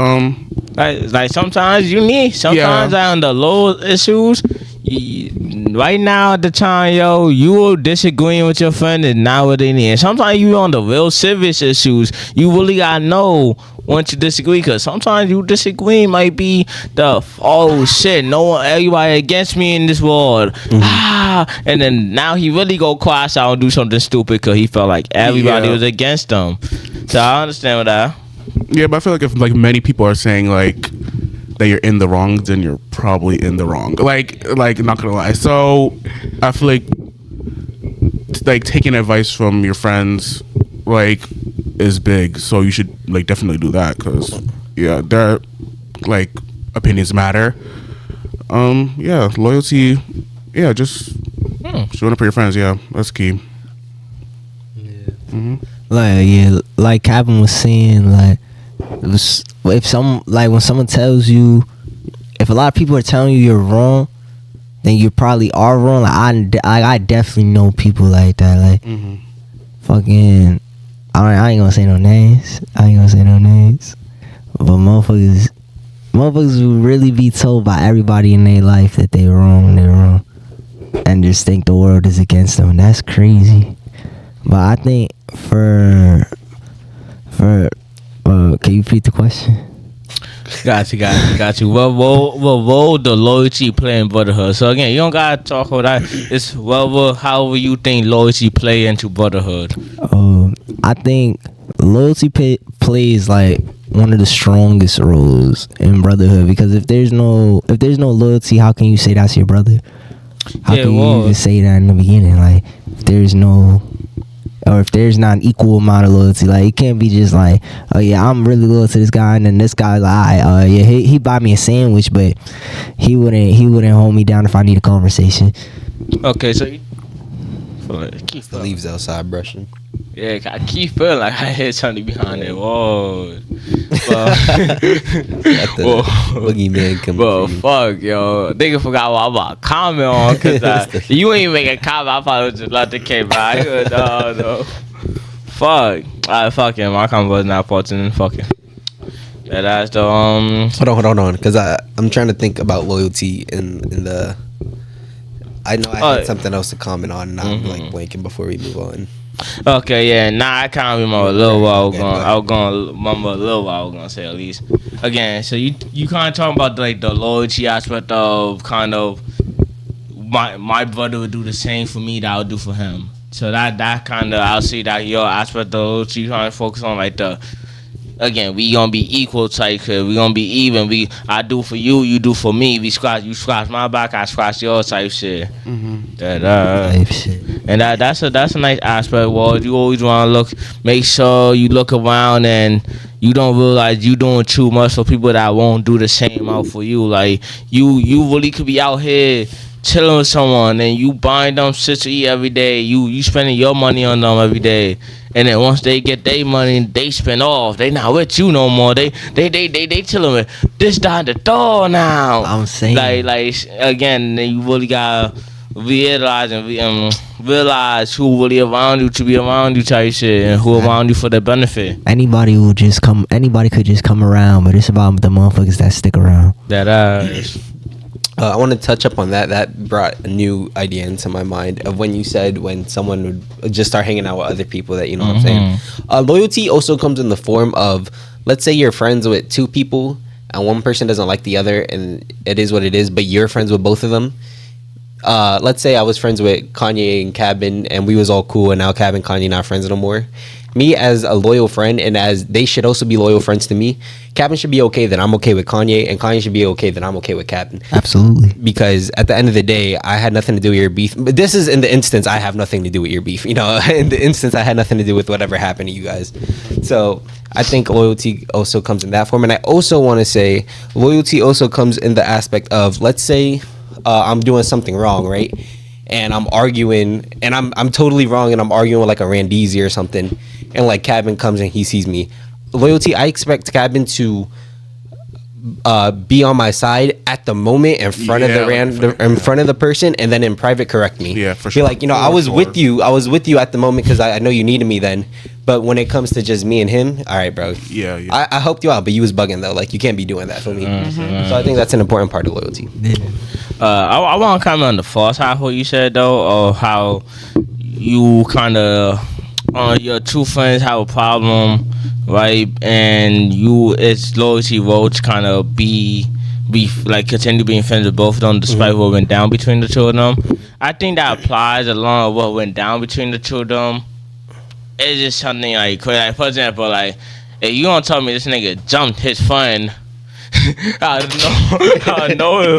sometimes you need. Sometimes on the low issues. Right now at the time, yo, you disagreeing with your friend is not what they need. And sometimes you on the real serious issues, you really gotta know once you disagree, because sometimes you disagree might be oh shit, no one, everybody against me in this world. And then now he really go crash out and do something stupid because he felt like everybody was against him. So I understand what that. Yeah, but I feel like if like many people are saying like that you're in the wrong, then you're probably in the wrong. Like not gonna lie. So I feel like taking advice from your friends like is big. So you should like definitely do that, because yeah, their like opinions matter. Yeah, loyalty. Yeah, just showing up for your friends. Yeah, that's key. Like Kevin was saying, like when someone tells you, if a lot of people are telling you you're wrong, then you probably are wrong. Like I definitely know people like that. Like fucking, I ain't gonna say no names. But motherfuckers will really be told by everybody in their life that they're wrong, and just think the world is against them. That's crazy. But I think for can you repeat the question? Got you. What role the loyalty play in brotherhood? So again, you don't gotta talk about that. It's however you think loyalty play into brotherhood. I think loyalty plays like one of the strongest roles in brotherhood, because if there's no loyalty, how can you say that's your brother? How can you even say that in the beginning? Like if there's not an equal amount of loyalty, like it can't be just like, oh yeah, I'm really loyal to this guy, and then this guy like, he buy me a sandwich, but he wouldn't hold me down if I need a conversation. Okay, so The leaves outside brushing. Yeah, I keep feeling like I hear something behind it. Whoa. Boogeyman coming. Bro, fuck, yo. Nigga forgot what I'm about to comment on, because you ain't make a comment. I probably just let the came by. No. Fuck. Alright, fuck him. My comment was not fortunate. Fuck him. Yeah, that's the, Hold on. Because I'm trying to think about loyalty in the... I know I had something else to comment on, and I'm like blanking before we move on. Okay, yeah. I can't remember a little while. I was gonna remember a little while. I was gonna say at least. Again, so you kind of talking about like the loyalty aspect of kind of my brother would do the same for me that I would do for him. So that kind of, I'll see that your aspect of loyalty, you trying to focus on like the. Again, we gonna be equal type. We gonna be even. I do for you, you do for me. You scratch my back, I scratch your type shit. Type shit. And that's a nice aspect. Well, you always wanna make sure you look around and you don't realize you doing too much for people that won't do the same out for you. Like you really could be out here chilling with someone and you buying them shit to eat every day. You spending your money on them every day. And then once they get their money, they spend off. They not with you no more. They chilling with this down the door now. I'm saying, like again, you really gotta realize who really around you to be around you type shit, and who around you for their benefit. Anybody could just come around, but it's about the motherfuckers that stick around. I want to touch up on that. That brought a new idea into my mind of when you said when someone would just start hanging out with other people that, you know what I'm saying? Loyalty also comes in the form of, let's say you're friends with two people and one person doesn't like the other, and it is what it is, but you're friends with both of them. Let's say I was friends with Kanye and Cabin, and we was all cool, and now Cabin and Kanye not friends no more. me as a loyal friend, and as they should also be loyal friends to me, Captain should be okay that I'm okay with Kanye, and Kanye should be okay that I'm okay with Captain. Absolutely. Because at the end of the day, I had nothing to do with your beef. But this is in the instance I have nothing to do with your beef. You know, in the instance I had nothing to do with whatever happened to you guys. So I think loyalty also comes in that form. And I also want to say loyalty also comes in the aspect of, let's say I'm doing something wrong, right? And I'm arguing, and I'm totally wrong, and I'm arguing with like a Randeezy or something, and like Cabin comes and he sees me. Loyalty, I expect Cabin to be on my side at the moment in front of in front of the person, and then in private correct me. Yeah, for Be sure. like, you know, I was with you at the moment because I know you needed me then. But when it comes to just me and him, all right, bro. Yeah, yeah. I helped you out, but you was bugging though. Like, you can't be doing that for me. So I think that's an important part of loyalty. I want to comment on the false half what you said though, or how you kind of your true friends have a problem, right? And it's loyalty road to kind of be like continue being friends with both of them despite what went down between the two of them. I think that applies along with what went down between the two of them. It's just something like for example, like if you gonna tell me this nigga jumped his friend. I know him.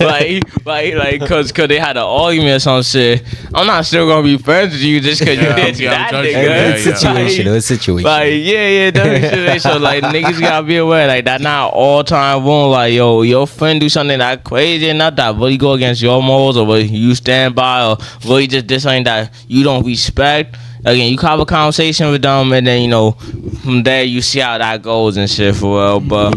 like, cause they had an argument or some shit. I'm not still gonna be friends with you just cause you did that I'm nigga. judging. It's situation. Like, yeah, that's so like niggas gotta be aware, like that not all time wrong. Like, yo, your friend do something that crazy and not that really go against your morals or what you stand by or really just did something that you don't respect. Again, you have a conversation with them, and then, you know, from there you see how that goes and shit for real. But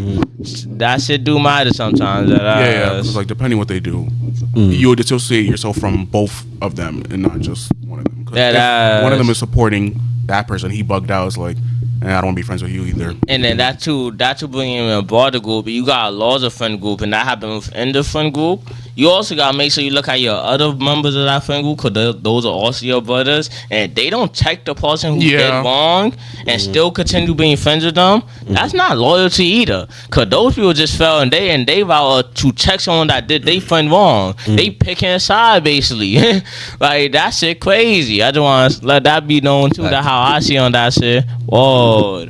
that shit do matter sometimes. Yeah, because like depending what they do, you would dissociate yourself from both of them and not just one of them. 'Cause if one of them is supporting that person, he bugged out. It's like, I don't want to be friends with you either. And then that too bring in a broader group. You got a larger friend group, and that happens within the friend group. You also gotta make sure you look at your other members of that friend group, because those are also your brothers. And if they don't check the person who did wrong and still continue being friends with them, that's not loyalty either. Because those people just fell and they vow to check someone that did they friend wrong. They picking a side basically. Like, that shit crazy. I just want to let that be known too. That's how I see on that shit. Whoa.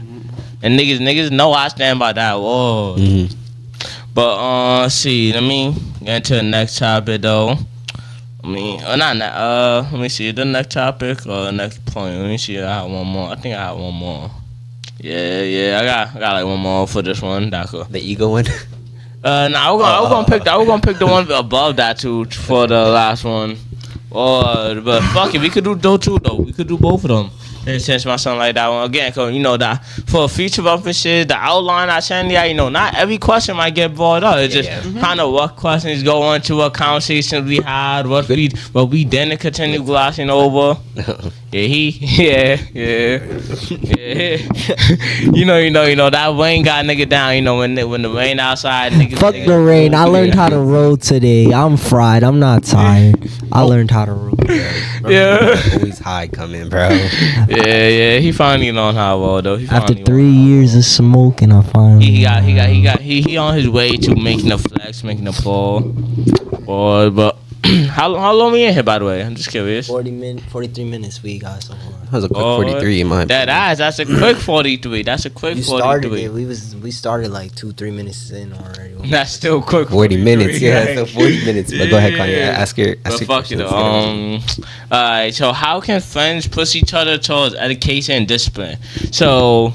And niggas know I stand by that. Whoa. But let's see. Let me get into the next topic though. Let me see the next topic or the next point. Let me see. I have one more. I think I have one more. Yeah. I got like one more for this one. The ego one. I was gonna pick the one above that too for the last one. But fuck it, we could do those two though. We could do both of them. And since my son like that one again, cause you know that for future bumper shit, the outline I send you, you know, not every question might get brought up. It's just kind of what questions go into, what conversations we had, what we didn't continue glossing over. Yeah. you know that rain got nigga down. You know when the rain outside, niggas. Fuck the rain. I learned how to roll today. I'm fried. I'm not tired. I learned how to roll. Yeah. Always high coming, bro. Yeah. He finally learned how to roll though. After 3 years of smoking, I finally. He on his way to making a flex, making a pull. But how long we in here, by the way? I'm just curious. 43 minutes we got so far. That was a quick 43 in my opinion. That's a quick 43. That's a quick 43. Started it. We started like 2-3 minutes in already. That's still quick 40 minutes. Yeah, still 40 minutes. But go ahead, Kanye. Ask your fuck it. Alright, so how can friends push each other towards education and discipline? So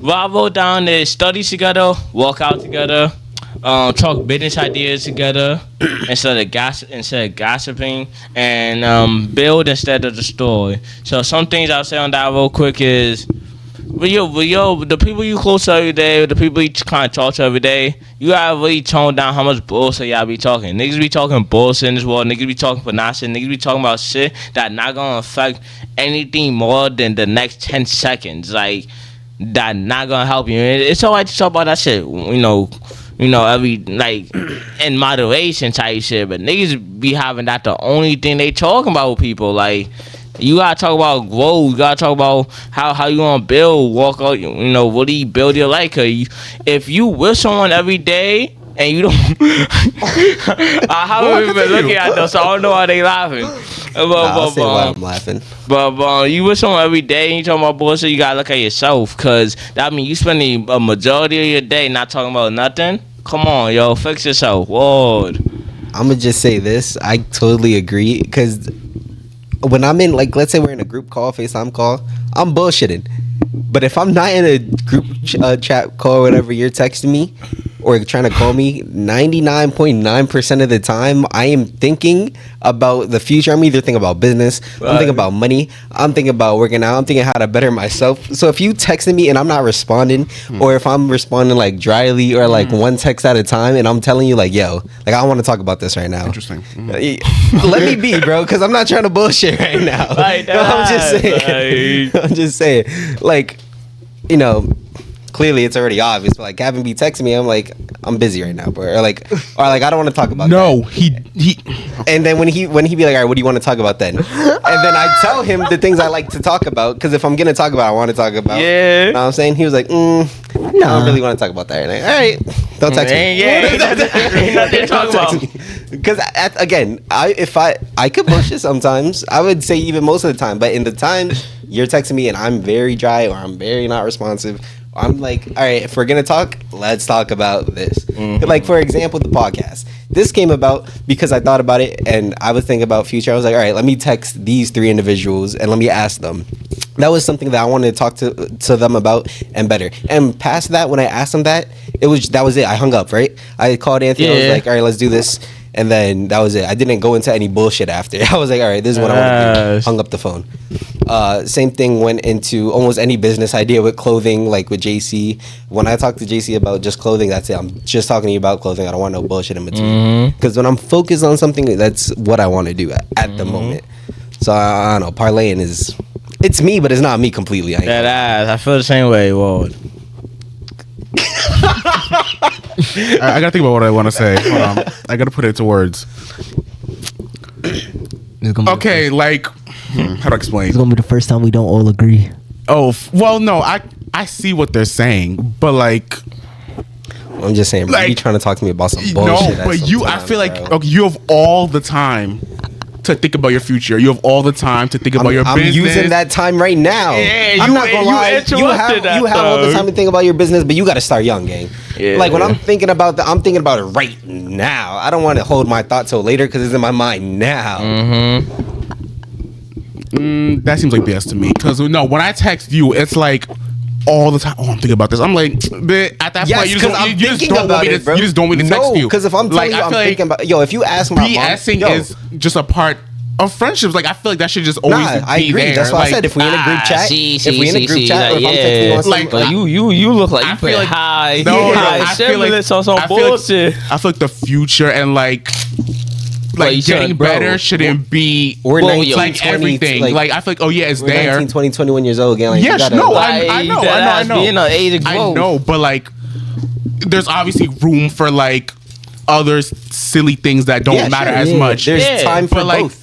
what I wrote down is study together, walk out together, talk business ideas together instead of gossiping, and build instead of destroy. So some things I'll say on that real quick is, the people you close to every day, the people you kind of talk to every day, you gotta really tone down how much bullshit y'all be talking. Niggas be talking bullshit in this world. Niggas be talking for nonsense. Niggas be talking about shit that not gonna affect anything more than the next 10 seconds. Like, that not gonna help you. It's alright to talk about that shit, every, like, in moderation type shit, but niggas be having that the only thing they talking about with people. Like, you gotta talk about growth. You gotta talk about how you gonna build, walk out, really build your life. Cause if you with someone every day and you don't, I haven't even been looking at them, so I don't know why they laughing. I'll say why I'm laughing. But you with someone every day and you talking about bullshit, you gotta look at yourself, cause that mean you spending a majority of your day not talking about nothing. Come on, yo, fix yourself. Word. I'm gonna just say this. I totally agree, because when I'm in, like, let's say we're in a group call, FaceTime call, I'm bullshitting. But if I'm not in a group chat call or whatever, you're texting me or trying to call me, 99.9% of the time, I am thinking about the future. I'm either thinking about business, I'm thinking about money, I'm thinking about working out, I'm thinking how to better myself. So if you texting me and I'm not responding, or if I'm responding like dryly or like one text at a time, and I'm telling you like, yo, like I want to talk about this right now. Interesting. Let me be, bro, because I'm not trying to bullshit right now. Like I'm just saying. I'm just saying. Like, you know, clearly it's already obvious. But like Gavin be texting me, I'm like, I'm busy right now, bro. Or like I don't want to talk about No, that. he. And then when he be like, all right, what do you want to talk about then? And then I tell him the things I like to talk about, because if I'm gonna talk about, I want to talk about. Yeah. You know what I'm saying? He was like, I don't really want to talk about that. And all right, don't text me. Ain't nothing to talk about. Because again, if I could bullshit sometimes. I would say even most of the time, but in the times you're texting me and I'm very dry or I'm very not responsive, I'm like, all right, if we're gonna talk, let's talk about this. Like, for example, the podcast. This came about because I thought about it and I was thinking about future. I was like, all right, let me text these 3 individuals and let me ask them. That was something that I wanted to talk to them about and better. And past that, when I asked them that was it. I hung up, right? I called Anthony. I was like, all right, let's do this. And then that was it. I didn't go into any bullshit after. I was like, all right, this is what I want to do. Hung up the phone. Same thing went into almost any business idea with clothing, like with JC. When I talk to JC about just clothing, that's it. I'm just talking to you about clothing. I don't want no bullshit in between. Because when I'm focused on something, that's what I want to do at the moment. So I don't know. Parlaying it's me, but it's not me completely. That ass. I feel the same way, Ward. I gotta think about what I want to say. Hold on. I gotta put it into words. Okay, like, how to explain? It's gonna be the first time we don't all agree. Oh, well, no, I see what they're saying, but like, I'm just saying, bro, like, you trying to talk to me about some bullshit. no, but I feel like okay, you have all the time to think about your future. You have all the time to think about your I'm business. using that time right now. Yeah, I'm not gonna lie. You have all the dog. time to think about your business, but you got to start young, gang. Yeah. Like when I'm thinking about I'm thinking about it right now. I don't want to hold my thought till later because it's in my mind now. That seems like BS to me. Because no, when I text you, it's like all the time. Oh, I'm thinking about this. I'm like, at that Yes, point, you because just, I'm you just thinking don't about want me it, to. bro. You just don't want me to text you. because if I'm telling you, I I'm feel thinking about. Yo, if you ask my mom, BSing yo, is just a part of friendships. Like I feel like that should just always Nah, be I agree. there. That's why like, I said if we in a group chat, if we in a group chat, or if I'm like, texting you on like, some, you look like I you feel put like- high, No, high I feel like stimulus on some I feel like- bullshit. I feel like the future and like you getting should, bro. better shouldn't be we're Well, 19, like 20, everything. Like I feel like it's we're there. 19, 20, 21 years old, gang. Like, you Yes, gotta, no, like, I know. Being an age of I growth. know, but like, there's obviously room for like other silly things that don't yeah, sure, matter as yeah. much. There's Yeah, time for but, like, both.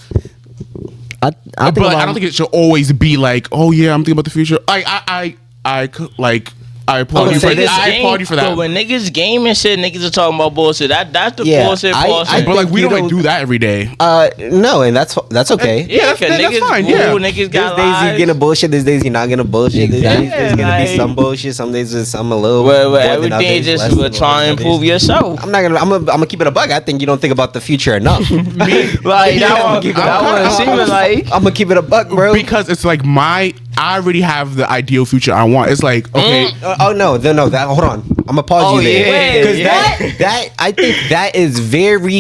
I but think like, I about, don't think it should always be like, oh yeah, I'm thinking about the future. I applaud you for say this. this I applaud you for that. But when niggas game and shit, niggas are talking about bullshit. That's the Yeah, bullshit. I But like, we you don't don't- do that every day. No, and that's okay. yeah, that's- cause that's niggas fine, cool, yeah. niggas There's got days you're lives. gonna bullshit. There's days you're not gonna bullshit. There's days there's gonna be like- some bullshit. Some days there's some a little. Well, more than everything others, just less will than try and others. improve yourself. I'm not gonna. I'm gonna keep it a bug. I think you don't think about the future enough. Like that one seeming like I'm gonna keep it a buck, bro. Because it's like I already have the ideal future I want. It's like, okay, No. That hold on. I'm gonna pause Oh, you there yeah, because yeah. that I think that is very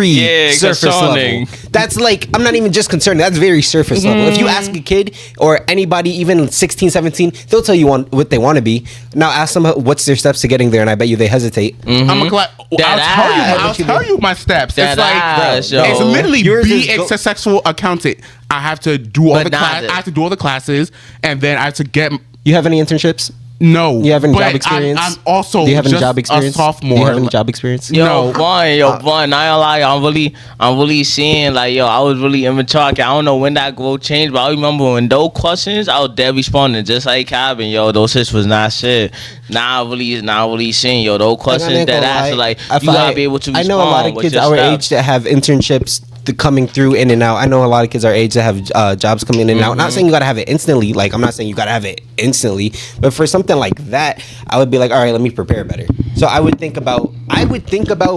Yeah, surface concerning. level. That's like I'm not even just concerned. That's very surface level. If you ask a kid or anybody, even 16, 17, they'll tell you what they want to be. Now ask them what's their steps to getting there, and I bet you they hesitate. I'm a I'll tell you my steps. That It's like ass, yo. it's literally Yours be is a successful accountant. I have to do all But the not class. it. I have to do all the classes, and then I have to get. You have any internships? No, You have any but job experience? I'm also Do you have any just job experience? a sophomore. Do you have any job experience? Yo, No. Vaughn, I ain't lie, I'm really seeing like, yo, I was really immature. I don't know when that growth changed, but I remember when those questions, I was dead responding just like Cabin, yo, those shits was not shit. Now I really seeing, yo, those questions that ask like, you gotta be able to respond. I know a lot of with kids your our steps. age that have internships coming through in and out. I know a lot of kids our age that have jobs coming in and out. Not saying you gotta have it instantly. Like, I'm not saying you gotta have it instantly, but for something like that, I would be like, all right, let me prepare better. So I would think about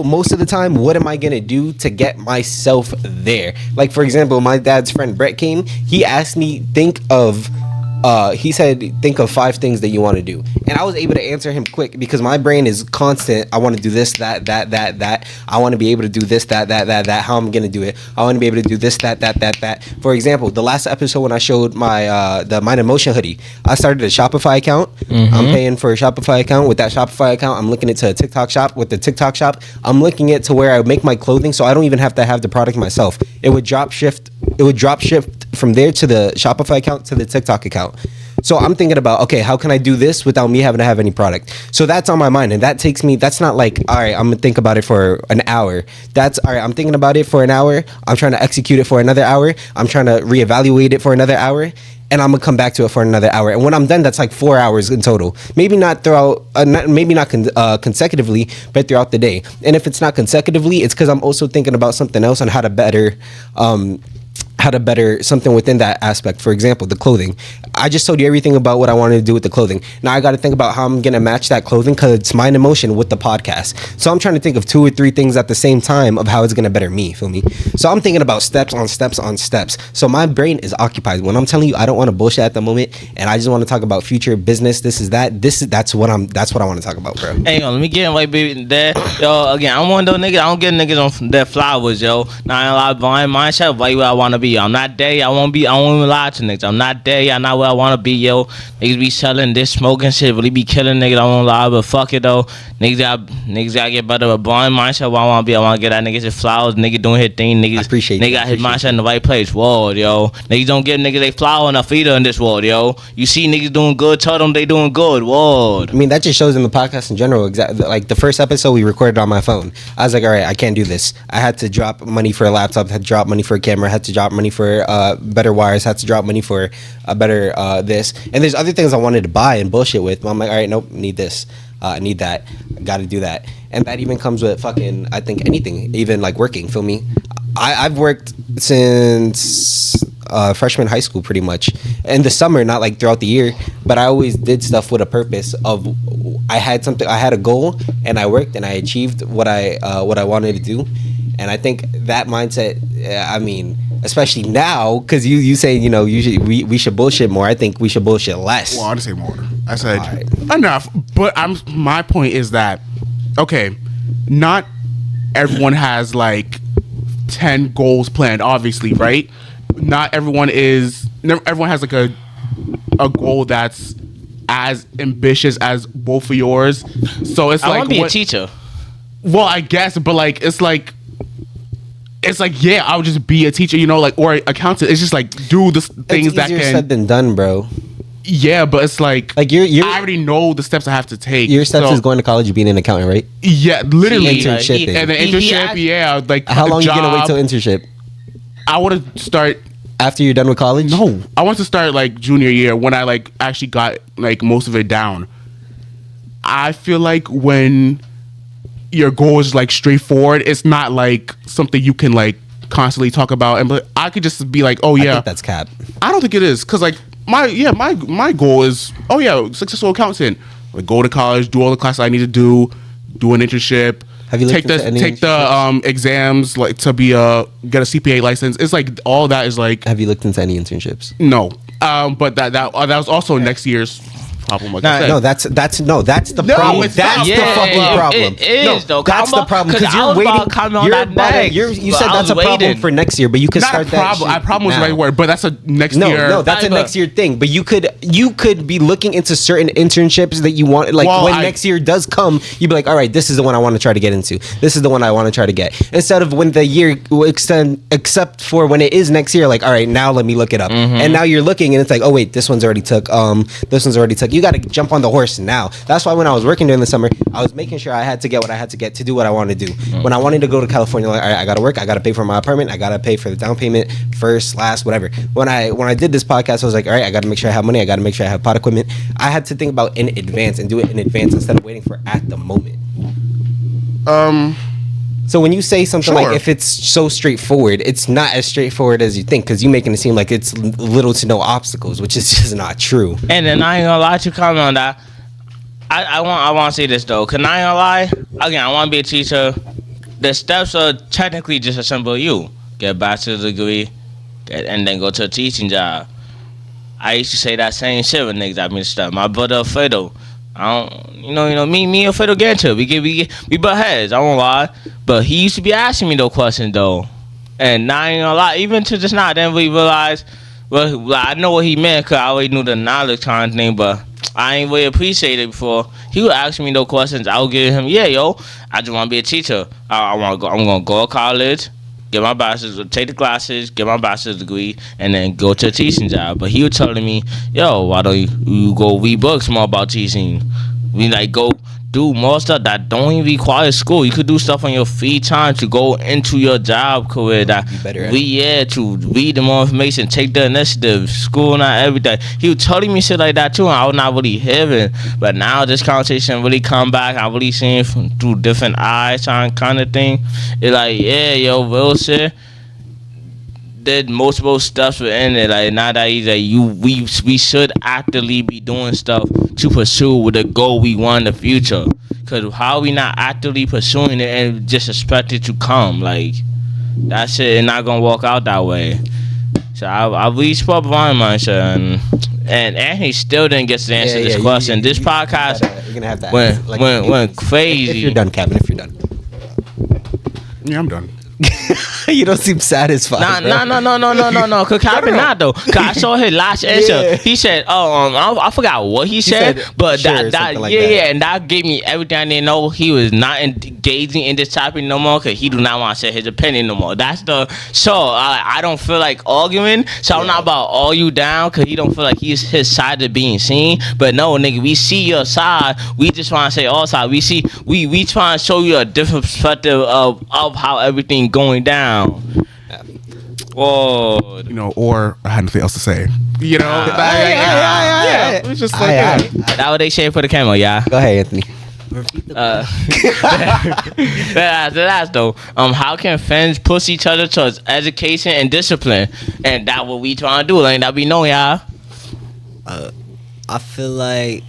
most of the time, what am I gonna do to get myself there? Like, for example, my dad's friend Brett came. He asked me, he said, think of 5 things that you want to do. And I was able to answer him quick because my brain is constant. I want to do this, that. I want to be able to do this, that. How I'm going to do it. I want to be able to do this, that. For example, the last episode when I showed my the Mind in Motion hoodie, I started a Shopify account. I'm paying for a Shopify account. With that Shopify account, I'm linking it to a TikTok shop. With the TikTok shop, I'm linking it to where I make my clothing, so I don't even have to have the product myself. It would drop shift from there to the Shopify account to the TikTok account. So I'm thinking about, okay, how can I do this without me having to have any product? So that's on my mind, and that's not like, all right, I'm gonna think about it for an hour. That's all right, I'm thinking about it for an hour. I'm trying to execute it for another hour. I'm trying to reevaluate it for another hour, and I'm gonna come back to it for another hour. And when I'm done, that's like 4 hours in total. Maybe not throughout, consecutively, but throughout the day. And if it's not consecutively, it's because I'm also thinking about something else on how to better something within that aspect. For example, the clothing. I just told you everything about what I wanted to do with the clothing. Now I got to think about how I'm going to match that clothing because it's Mind in Motion with the podcast. So I'm trying to think of 2 or 3 things at the same time of how it's going to better me, feel me? So I'm thinking about steps on steps on steps. So my brain is occupied. When I'm telling you I don't want to bullshit at the moment and I just want to talk about future business, that's what I want to talk about, bro. Hey, let me get in, like, baby, that, yo, again, I'm one of those niggas, I don't get niggas on their flowers, yo. Now, I ain't a lot of blind mindset, like where I want to be. I'm not there, I won't even lie to niggas. I'm not there, I'm not where I want to be, yo. Niggas be selling this, smoking shit, really be killing niggas, I won't lie, but fuck it, though. Niggas gotta get better with blind mindset where I want to be. I want to get that niggas his flowers, nigga doing his thing, niggas. I appreciate nigga got his mindset in the right place, world, yo. Niggas don't give niggas they flower enough either in this world, yo. You see niggas doing good, tell them they doing good, world. I mean, that just shows in the podcast in general. Exactly, like the first episode we recorded on my phone. I was like, all right, I can't do this. I had to drop money for a laptop, had to drop money for a camera, had to drop money for better wires, had to drop money for a better this. And there's other things I wanted to buy and bullshit with. But I'm like, all right, nope, need this. I need that. Got to do that. And that even comes with fucking, I think, anything, even like working, feel me? I've worked since freshman high school pretty much. In the summer, not like throughout the year, but I always did stuff with a purpose of I had a goal and I worked and I achieved what I wanted to do. And I think that mindset, I mean, especially now, because you say, you know, we should bullshit more. I think we should bullshit less. Well, I didn't say more. I said enough. But my point is that, okay, not everyone has like 10 goals planned, obviously, right? Not everyone has like a goal that's as ambitious as both of yours. So it's I like, want to be a teacher. Well, I guess, but like it's like yeah, I would just be a teacher, you know, like, or accountant. It's just like do the things that easier can. said than done, bro. Yeah, but it's like you're I already know the steps I have to take. Your steps is going to college, being an accountant, right? Yeah, literally. Internship. And the internship, like how long you gonna wait till internship? I want to start after you're done with college. No, I want to start like junior year when I like actually got like most of it down. I feel like when your goal is like straightforward, it's not like something you can like constantly talk about. And but I could just be like, oh yeah, I think that's cap. I don't think it is, because like my goal is, oh yeah, successful accountant. Like go to college, do all the classes I need to do an internship. Have you take the exams like to be get a CPA license? It's like all that is like. Have you looked into any internships? No, but that was also next year's problem. Like I said. No, that's the problem. That's the fucking problem. It is though. That's the problem because you're waiting. You said that's a problem for next year, but you could not start a problem. that. I problem was the right word, but that's a next year. No, that's a next year thing. But you could be looking into certain internships that you want. Like when next year does come, you'd be like, all right, this is the one I want to try to get into. This is the one I want to try to get. Instead of when the year will extend, except for when it is next year, like, all right, now let me look it up. And now you're looking and it's like, oh wait, this one's already took. This one's already took. You got to jump on the horse now. That's why when I was working during the summer, I was making sure I had to get what I had to get to do what I wanted to do. When I wanted to go to California, like, all right, I got to work. I got to pay for my apartment. I got to pay for the down payment, first, last, whatever. When I did this podcast, I was like, all right, I got to make sure I have money. I got to make sure I have pot equipment. I had to think about in advance and do it in advance instead of waiting for at the moment. So when you say something Sure. like, if it's so straightforward, it's not as straightforward as you think, because you're making it seem like it's little to no obstacles, which is just not true. And then I ain't gonna lie to you, comment on that. I want to say this though, cause I ain't gonna lie. Again, I want to be a teacher. The steps are technically just as simple as you get a bachelor's degree, and then go to a teaching job. I used to say that same shit with niggas. I mean, stuff. My brother Alfredo, I don't, me and Alfredo get into it. We butt heads. I won't lie, but he used to be asking me those questions though, and now I ain't gonna lie. Even to just now, then we realized. Well, I know what he meant, cause I already knew the knowledge kind of thing, but I ain't really appreciate it before. He would ask me those questions. I would give him, yeah, yo, I just want to be a teacher. I want to go. I'm gonna go to college, get my bachelor's, take the classes, get my bachelor's degree, and then go to a teaching job. But he was telling me, yo, why don't you go read books more about teaching? We like go do more stuff that don't even require school. You could do stuff on your free time to go into your job career. That Be better at to read the more information, take the initiative, school, not everything. He was telling me shit like that too, and I was not really hearing. But now this conversation really come back. I really seen through different eyes, kind of thing. It's like, yeah, yo, real shit. Did multiple steps within it. Like, not that easy. Like, we should actively be doing stuff to pursue with the goal we want in the future. Cause how we not actively pursuing it and just expect it to come? Like, that shit is not gonna work out that way. So I really spoke behind my shit, and Anthony still didn't get to answer this question. This podcast You're gonna have to went crazy. If you're done, Kevin. If you're done. Yeah, I'm done. You don't seem satisfied. No. Cause Captain not though. Cause I saw his last answer. Yeah. He said, I forgot what he said, but sure, that something like yeah, that. and that gave me everything I didn't know. He was not engaging in this topic no more, cause he do not want to say his opinion no more. That's the I don't feel like arguing, so I'm not about to argue you down, cause he don't feel like his side is being seen. But no, nigga, we see your side. We just want to say our side. We trying to show you a different perspective of how everything going down. Whoa. Or I had nothing else to say. Yeah. It's just like, That what they say for the camera, yeah. Go ahead, Anthony. That's though. How can friends push each other towards education and discipline? And that what we trying to do. Like that we know, yeah. I feel like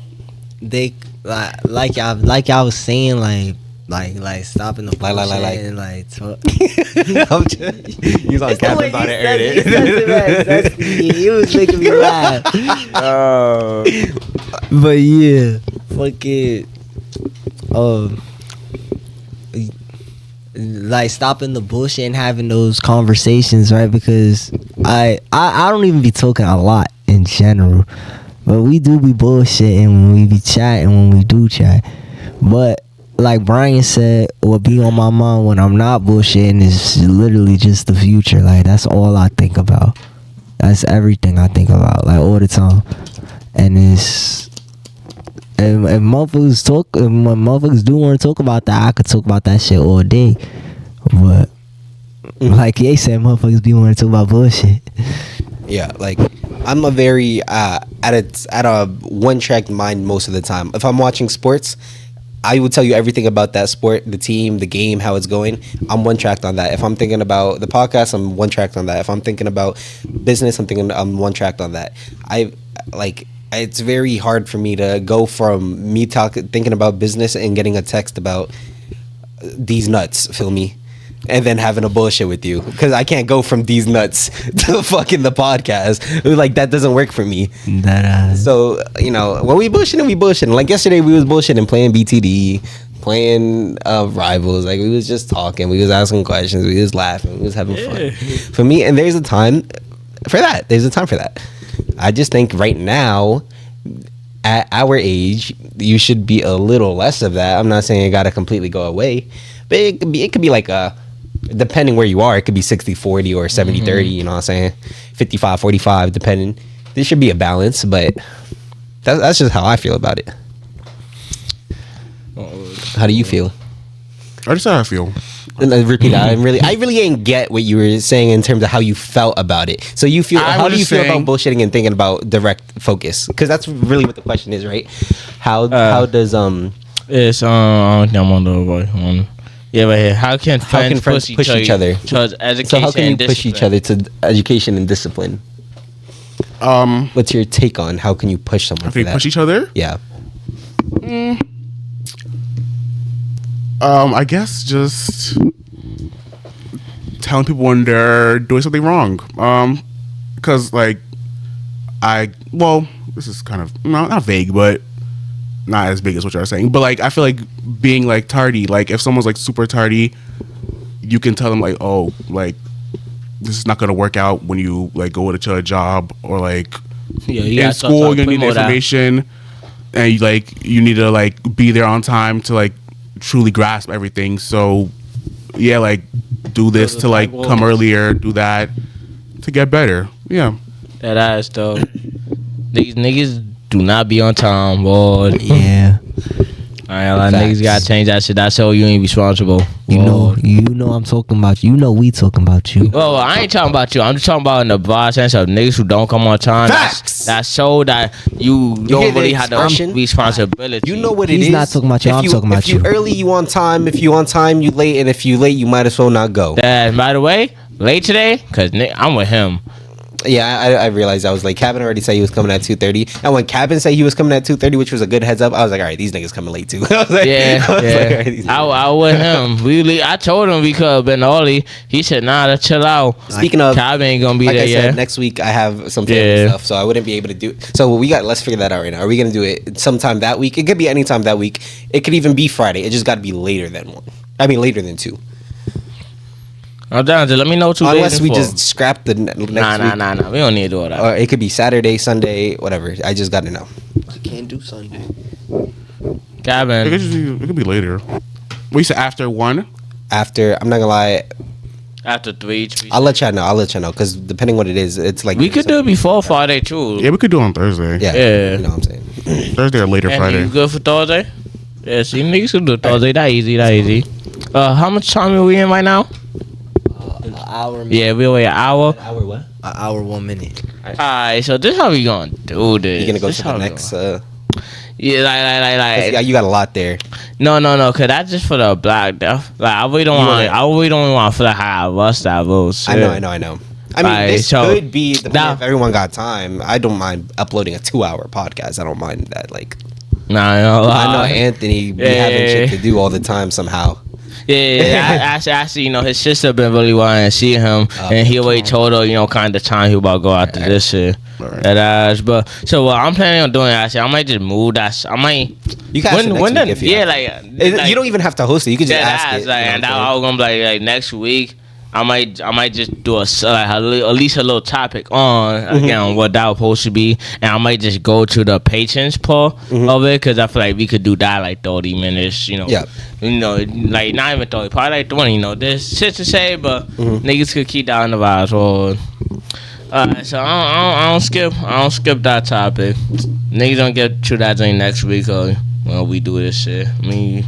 they like y'all was saying like stopping the bullshit and like talk. You was on Kevin about it earlier. He was making me laugh. But yeah, fucking like stopping the bullshit and having those conversations, right? Because I don't even be talking a lot in general, but we do be bullshitting when we be chatting, when we do chat. But like Brian said, what be on my mind when I'm not bullshitting is literally just the future. Like that's all I think about. That's everything I think about, like all the time. And it's and motherfuckers talk, and when motherfuckers do want to talk about that, I could talk about that shit all day. But like Ye said, motherfuckers be wanting to talk about bullshit. Yeah, like I'm a very at a one track mind most of the time. If I'm watching sports, I will tell you everything about that sport, the team, the game, how it's going. I'm one tracked on that. If I'm thinking about the podcast, I'm one tracked on that. If I'm thinking about business, I'm one tracked on that. It's very hard for me to go from me thinking about business and getting a text about these nuts, feel me? And then having a bullshit with you, because I can't go from these nuts to fucking the podcast. Like that doesn't work for me. So when we bullshitting. Like yesterday, we was bullshitting, playing BTD, playing Rivals. Like we was just talking, we was asking questions, we was laughing, we was having fun. For me, and there's a time for that. There's a time for that. I just think right now, at our age, you should be a little less of that. I'm not saying it got to completely go away, but it could be like depending where you are, it could be 60-40 or 70-30, you know what I'm saying? 55-45, depending. There should be a balance, but that's just how I feel about it. How do you feel? I just how I feel. And I repeat that. I really ain't get what you were saying in terms of how you felt about it. So you feel, how do you feel about bullshitting and thinking about direct focus? Because that's really what the question is, right? How does It's I don't think I'm on the right one. Yeah, right here. How can friends friends push each other? towards education So how can you and push each discipline? other to education and discipline? What's your take on how can you push someone? If For we that? push each other, Yeah. I guess just telling people when they're doing something wrong. Because like this is kind of not vague, but not as big as what you're saying. But like I feel like being like tardy. Like if someone's like super tardy, you can tell them like, oh, like this is not gonna work out when you like go to a job or like Yeah, in school. You need the information, and you need to like be there on time to like truly grasp everything. So yeah, like do this to like come earlier, do that to get better. Yeah. That ass though. These niggas do not be on time, boy. Yeah. Alright, niggas gotta change that shit. That's how you ain't responsible. You know I'm talking about you. You know we talking about you. Well, I ain't talking about you. I'm just talking about in the broad sense of niggas who don't come on time. Facts. That show that you hear don't the really have the expression? responsibility. You know what it is. He's not talking about you, I'm talking about If you you. early, you on time. If you on time, you late. And if you late, you might as well not go. That, by the way, late today, cause I'm with him. Yeah, I realized. I was like, Cabin already said he was coming at 2:30, and when Cabin said he was coming at 2:30, which was a good heads up, I was like, all right, these niggas coming late too. I was like, Yeah, I was like, all right, these yeah. niggas- I with him. I told him we could have been early. He said, nah, let's chill out. Speaking of, Cab ain't gonna be like there I said, yet. next week I have some family Yeah. stuff, so I wouldn't be able to do it. So let's figure that out right now. Are we gonna do it sometime that week? It could be any time that week. It could even be Friday. It just got to be later than 1. I mean, later than 2. I'm down to let me know 2 days. Unless we before. just scrap the next week. Nah. We don't need to do all that. Or it could be Saturday, Sunday, whatever. I just got to know. I can't do Sunday. Cabin. It could be later. We said after 1. After, I'm not gonna lie, After 3. I'll let y'all know because depending what it is, it's like We could do it before Friday too. Yeah, we could do it on Thursday. Yeah, Yeah. you know what I'm saying. Thursday or later And Friday. you good for Thursday? Yeah, see, niggas can do Thursday. That easy. How much time are we in right now? An hour. Yeah, we're an hour. Hour what? An hour, 1 minute. Alright, so this how we gonna do this. You gonna go This to how the we next? gonna- Yeah, like. Yeah, you got a lot there. No, cause that's just for the black death. Like I really don't You want. wanna- I really don't want to feel like how I rust that bullshit. I know. I mean, Right, this so- could be depending Now- if everyone got time. I don't mind uploading a 2-hour podcast. I don't mind that. Like, Nah, I know Anthony be having shit Yeah. to do all the time somehow. Yeah, actually, his sister been really wanting to see him, and he already told her, kind of time he about to go after this shit. Alright. That ass, but so what I'm planning on doing, actually, I might just move that. I might. You can ask it next week if you have to. like You don't even have to host it. You can just that ask ass, it. like, you know and what I'm I was gonna be like next week. I might just do at least a little topic on again what that was supposed to be, and I might just go to the patrons part of it because I feel like we could do that like 30 minutes, Yeah. like not even 30, probably like 20. There's shit to say, but niggas could keep that on the vibes. Or so I don't skip that topic. Niggas don't get to that thing next week or when we do this shit. Let me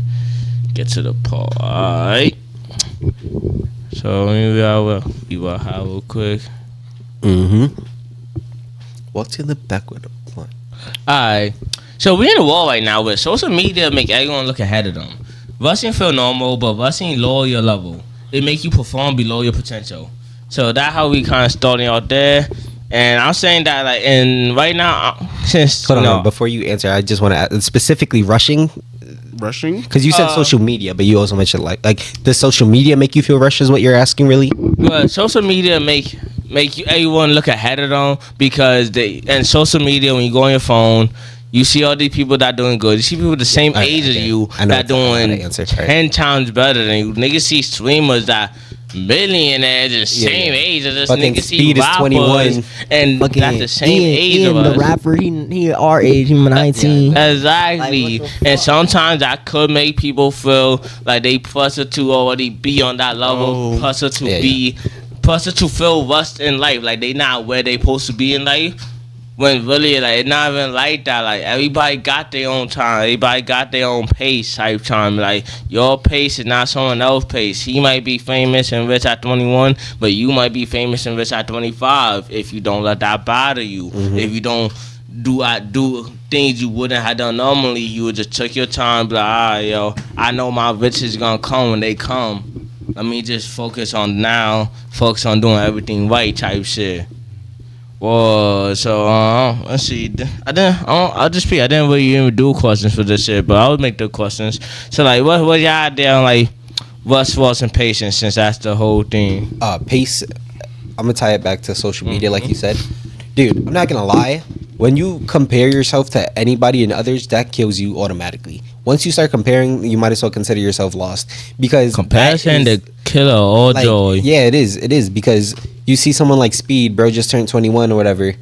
get to the part. Alright. So maybe I will have real quick. What's in the back with the plan? Alright. So we're in a war right now where social media make everyone look ahead of them. Rushing feel normal, but rushing lower your level. It make you perform below your potential. So that's how we kind of starting out there. And I'm saying that like, and right now, since Hold on, before you answer, I just want to add, specifically rushing, Rushing? because you said social media, but you also mentioned like does social media make you feel rushed? Is what you're asking, really? But social media make you everyone look ahead of them because and social media when you go on your phone, you see all these people that doing good. You see people the same Alright, age as okay. you I know that exactly how to doing answer. Alright. 10 times better than you. Niggas see streamers that millionaires the same yeah. age as us. Fucking Niggas see Speed is rappers 21. and that's the same age Ian, of us. the rapper, he our age, he 19. Exactly. Like, what the And sometimes that could make people feel like they pressure to already be on that level, pressure to feel rust in life, like they not where they supposed to be in life. When really, like, it's not even like that. Like, everybody got their own time. Everybody got their own pace type time. Like, your pace is not someone else's pace. He might be famous and rich at 21, but you might be famous and rich at 25 if you don't let that bother you. If you don't do things you wouldn't have done normally. You would just take your time, be like, yo, I know my riches gonna come when they come. Let me just focus on now, focus on doing everything right type shit. Well, so let's see. I didn't really even do questions for this shit, but I would make the questions. So like, what y'all idea on like Russ Ross and patience, since that's the whole thing. Pace. I'm gonna tie it back to social media, like you said, dude. I'm not gonna lie. When you compare yourself to anybody and others, that kills you automatically. Once you start comparing, you might as well consider yourself lost, because Comparison the killer all like, joy. yeah, it is because you see someone like Speed, bro, just turned 21 or whatever,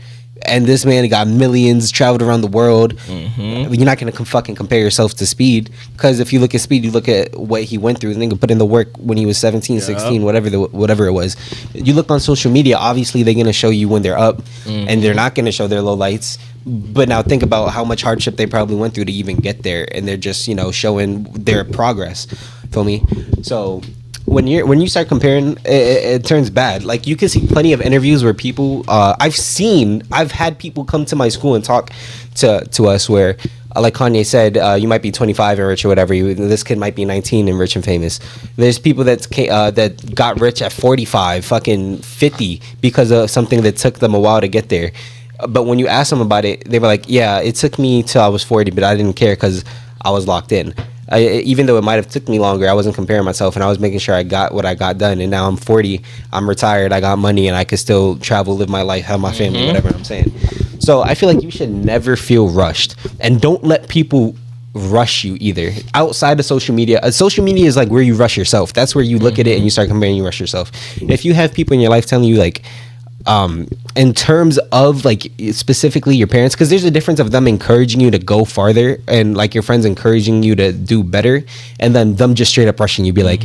and this man got millions, traveled around the world. You're not gonna fucking compare yourself to Speed, because if you look at Speed, you look at what he went through. The nigga put in the work when he was 17, 16, whatever it was. You look on social media, obviously they're gonna show you when they're up, and they're not gonna show their low lights. But now think about how much hardship they probably went through to even get there, and they're just, you know, showing their progress. Feel me? So when you start comparing, it turns bad. Like, you can see plenty of interviews where people, I've had people come to my school and talk to us where, like Kanye said, you might be 25 and rich or whatever. This kid might be 19 and rich and famous. There's people that got rich at 45, fucking 50, because of something that took them a while to get there. But when you ask them about it, they were like, yeah, it took me till I was 40, but I didn't care because I was locked in. Even though it might have took me longer, I wasn't comparing myself, and I was making sure I got what I got done. And now I'm 40, I'm retired, I got money, and I could still travel, live my life, have my family, whatever I'm saying. So I feel like you should never feel rushed, and don't let people rush you either. Outside of social media, social media is like where you rush yourself. That's where you look at it and you start comparing, you rush yourself. If you have people in your life telling you, like, in terms of like specifically your parents, because there's a difference of them encouraging you to go farther and like your friends encouraging you to do better, and then them just straight up rushing you. Be like,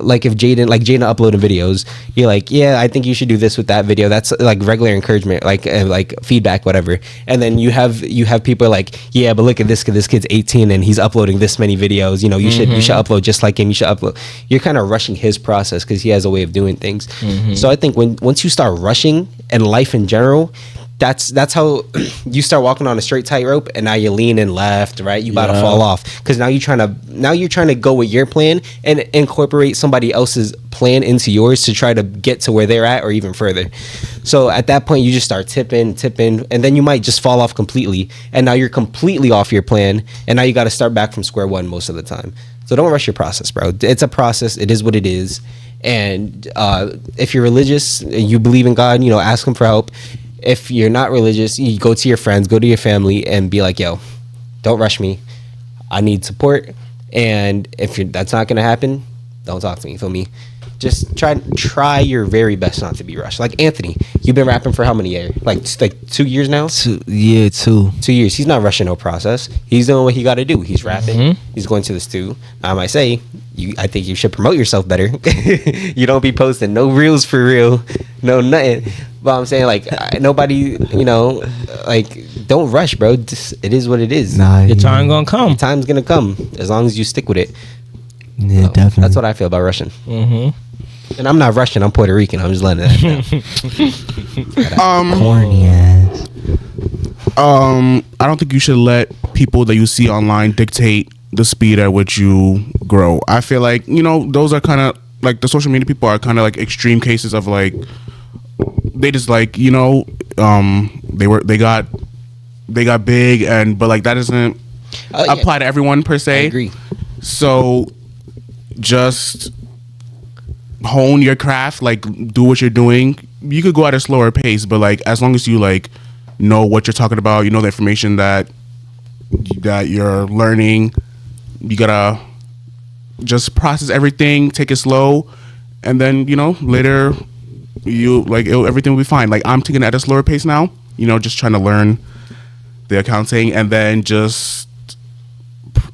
like if Jaden uploaded videos, you're like, yeah, I think you should do this with that video. That's like regular encouragement, like feedback, whatever. And then you have people like, yeah, but look at this kid's 18 and he's uploading this many videos. You know, you should upload just like him. You should upload. You're kind of rushing his process because he has a way of doing things. So I think once you start rushing, and life in general, that's how you start walking on a straight tightrope, and now you're leaning left, right? You about to fall off because now you're trying to go with your plan and incorporate somebody else's plan into yours to try to get to where they're at or even further. So at that point, you just start tipping, and then you might just fall off completely, and now you're completely off your plan, and now you got to start back from square one most of the time. So don't rush your process, bro. It's a process. It is what it is. And if you're religious, you believe in God, you know, ask him for help. If you're not religious, you go to your friends, go to your family, and be like, yo, don't rush me. I need support. And if that's not going to happen, don't talk to me. Feel me? Just try your very best not to be rushed. Like Anthony, you've been rapping for how many years? Like 2 years now? 2 years. 2 years. He's not rushing no process. He's doing what he got to do. He's rapping. He's going to the stew. I might say, I think you should promote yourself better. You don't be posting no reels for real, no nothing. But I'm saying, like, nobody, you know, like, don't rush, bro. It is what it is. Nah, Your time gonna come. Your time's gonna come as long as you stick with it. Yeah, So, definitely. that's what I feel about rushing. And I'm not Russian. I'm Puerto Rican. I'm just letting that know. Corny ass. I don't think you should let people that you see online dictate the speed at which you grow. I feel like, you know, those are kind of like the social media people are kind of like extreme cases of like, they just like, you know, they got big, and but like that doesn't apply to everyone per se. I agree. So just hone your craft, like do what you're doing. You could go at a slower pace, but like as long as you like know what you're talking about, you know the information that you're learning, you gotta just process everything, take it slow, and then, you know, later you like everything will be fine. Like I'm taking it at a slower pace now, you know, just trying to learn the accounting, and then just,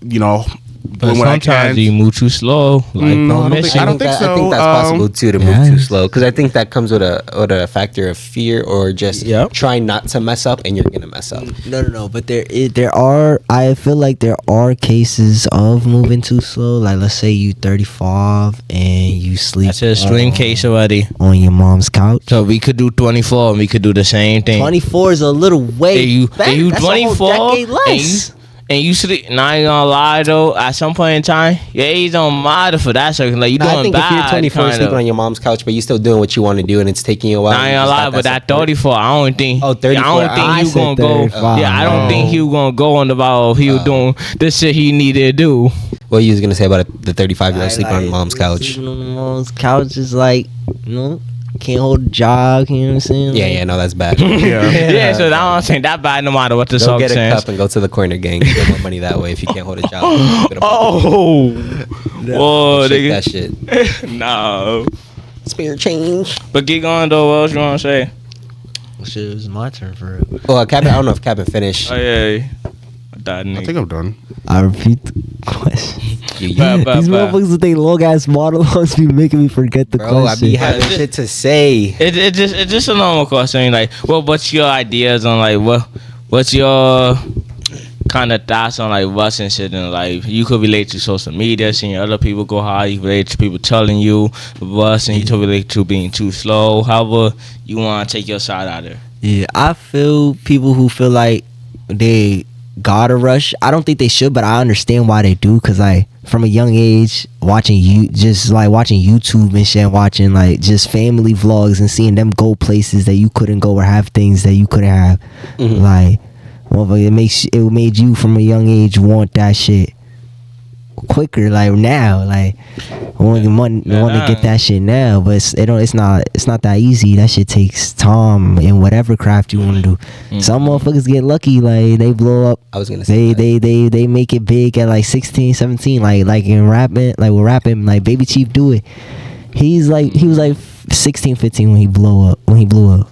you know, But when I sometimes can't. you move too slow. Like No, I don't don't miss think- I it. don't think I so. think that's possible too to move yeah. too slow because I think that comes with a factor of fear or just Yep. trying not to mess up and you're gonna mess up. No. But there are. I feel like there are cases of moving too slow. Like let's say you 35 and you sleep. That's a extreme case already. on your mom's couch. So we could do 24 and we could do the same thing. 24 is a little way And you, back. and you That's a whole 24 decade less. and you sleep. Now I ain't gonna lie though. At some point in time, your age don't matter for that second. Like you No, doing I think bad. if you're 24 kinda. sleeping on your mom's couch, but you're still doing what you want to do and it's taking you a while. I ain't you gonna just lie, got but that at support. 34, I don't think. Oh, 34, I don't think I he said gonna go. 35. Yeah, I don't think he was gonna go on about he was doing the shit he needed to do. What you was gonna say about the 35-year-old sleeping on Like, mom's couch? Sleeping on the mom's couch is like, can't hold a job. You know what I'm saying? Yeah, Like, yeah, no, that's bad. Yeah, so I don't think that bad no matter what the Go song get a says. cup and go to the corner gang. Get more money that way if you can't hold a job. Oh, whoa, Shake nigga. that shit. No. Spare change. But get going though. What else you want to say? Shit, it was my turn for real. Well, Captain, I don't know if Captain finished. Oh yeah. That I nigga. think I'm done. I repeat the question. You- But- These motherfuckers with they long ass monologues be making me forget the Bro, I question. be having shit to say. It's just a normal question. Like, well, what's your ideas on like what's your kind of thoughts on like what's and shit in life? You could relate to social media, seeing other people go high. You relate to people telling you what's, and you could relate to being too slow. However, you want to take your side out there. Yeah, I feel people who feel like they gotta rush. I don't think they should, but I understand why they do. Cause like from a young age, watching YouTube and shit, watching like just family vlogs and seeing them go places that you couldn't go or have things that you couldn't have. Mhm. Like, motherfucker, it made you from a young age want that shit quicker. Like now, like want to get that shit now, but it's not that easy. That shit takes time in whatever craft you want to do. Some motherfuckers get lucky, like they blow up. I was gonna say They make it big at like 16, 17, like in rapping, like with rapping, like Baby Chief do it. He was like 16, 15 when he blew up.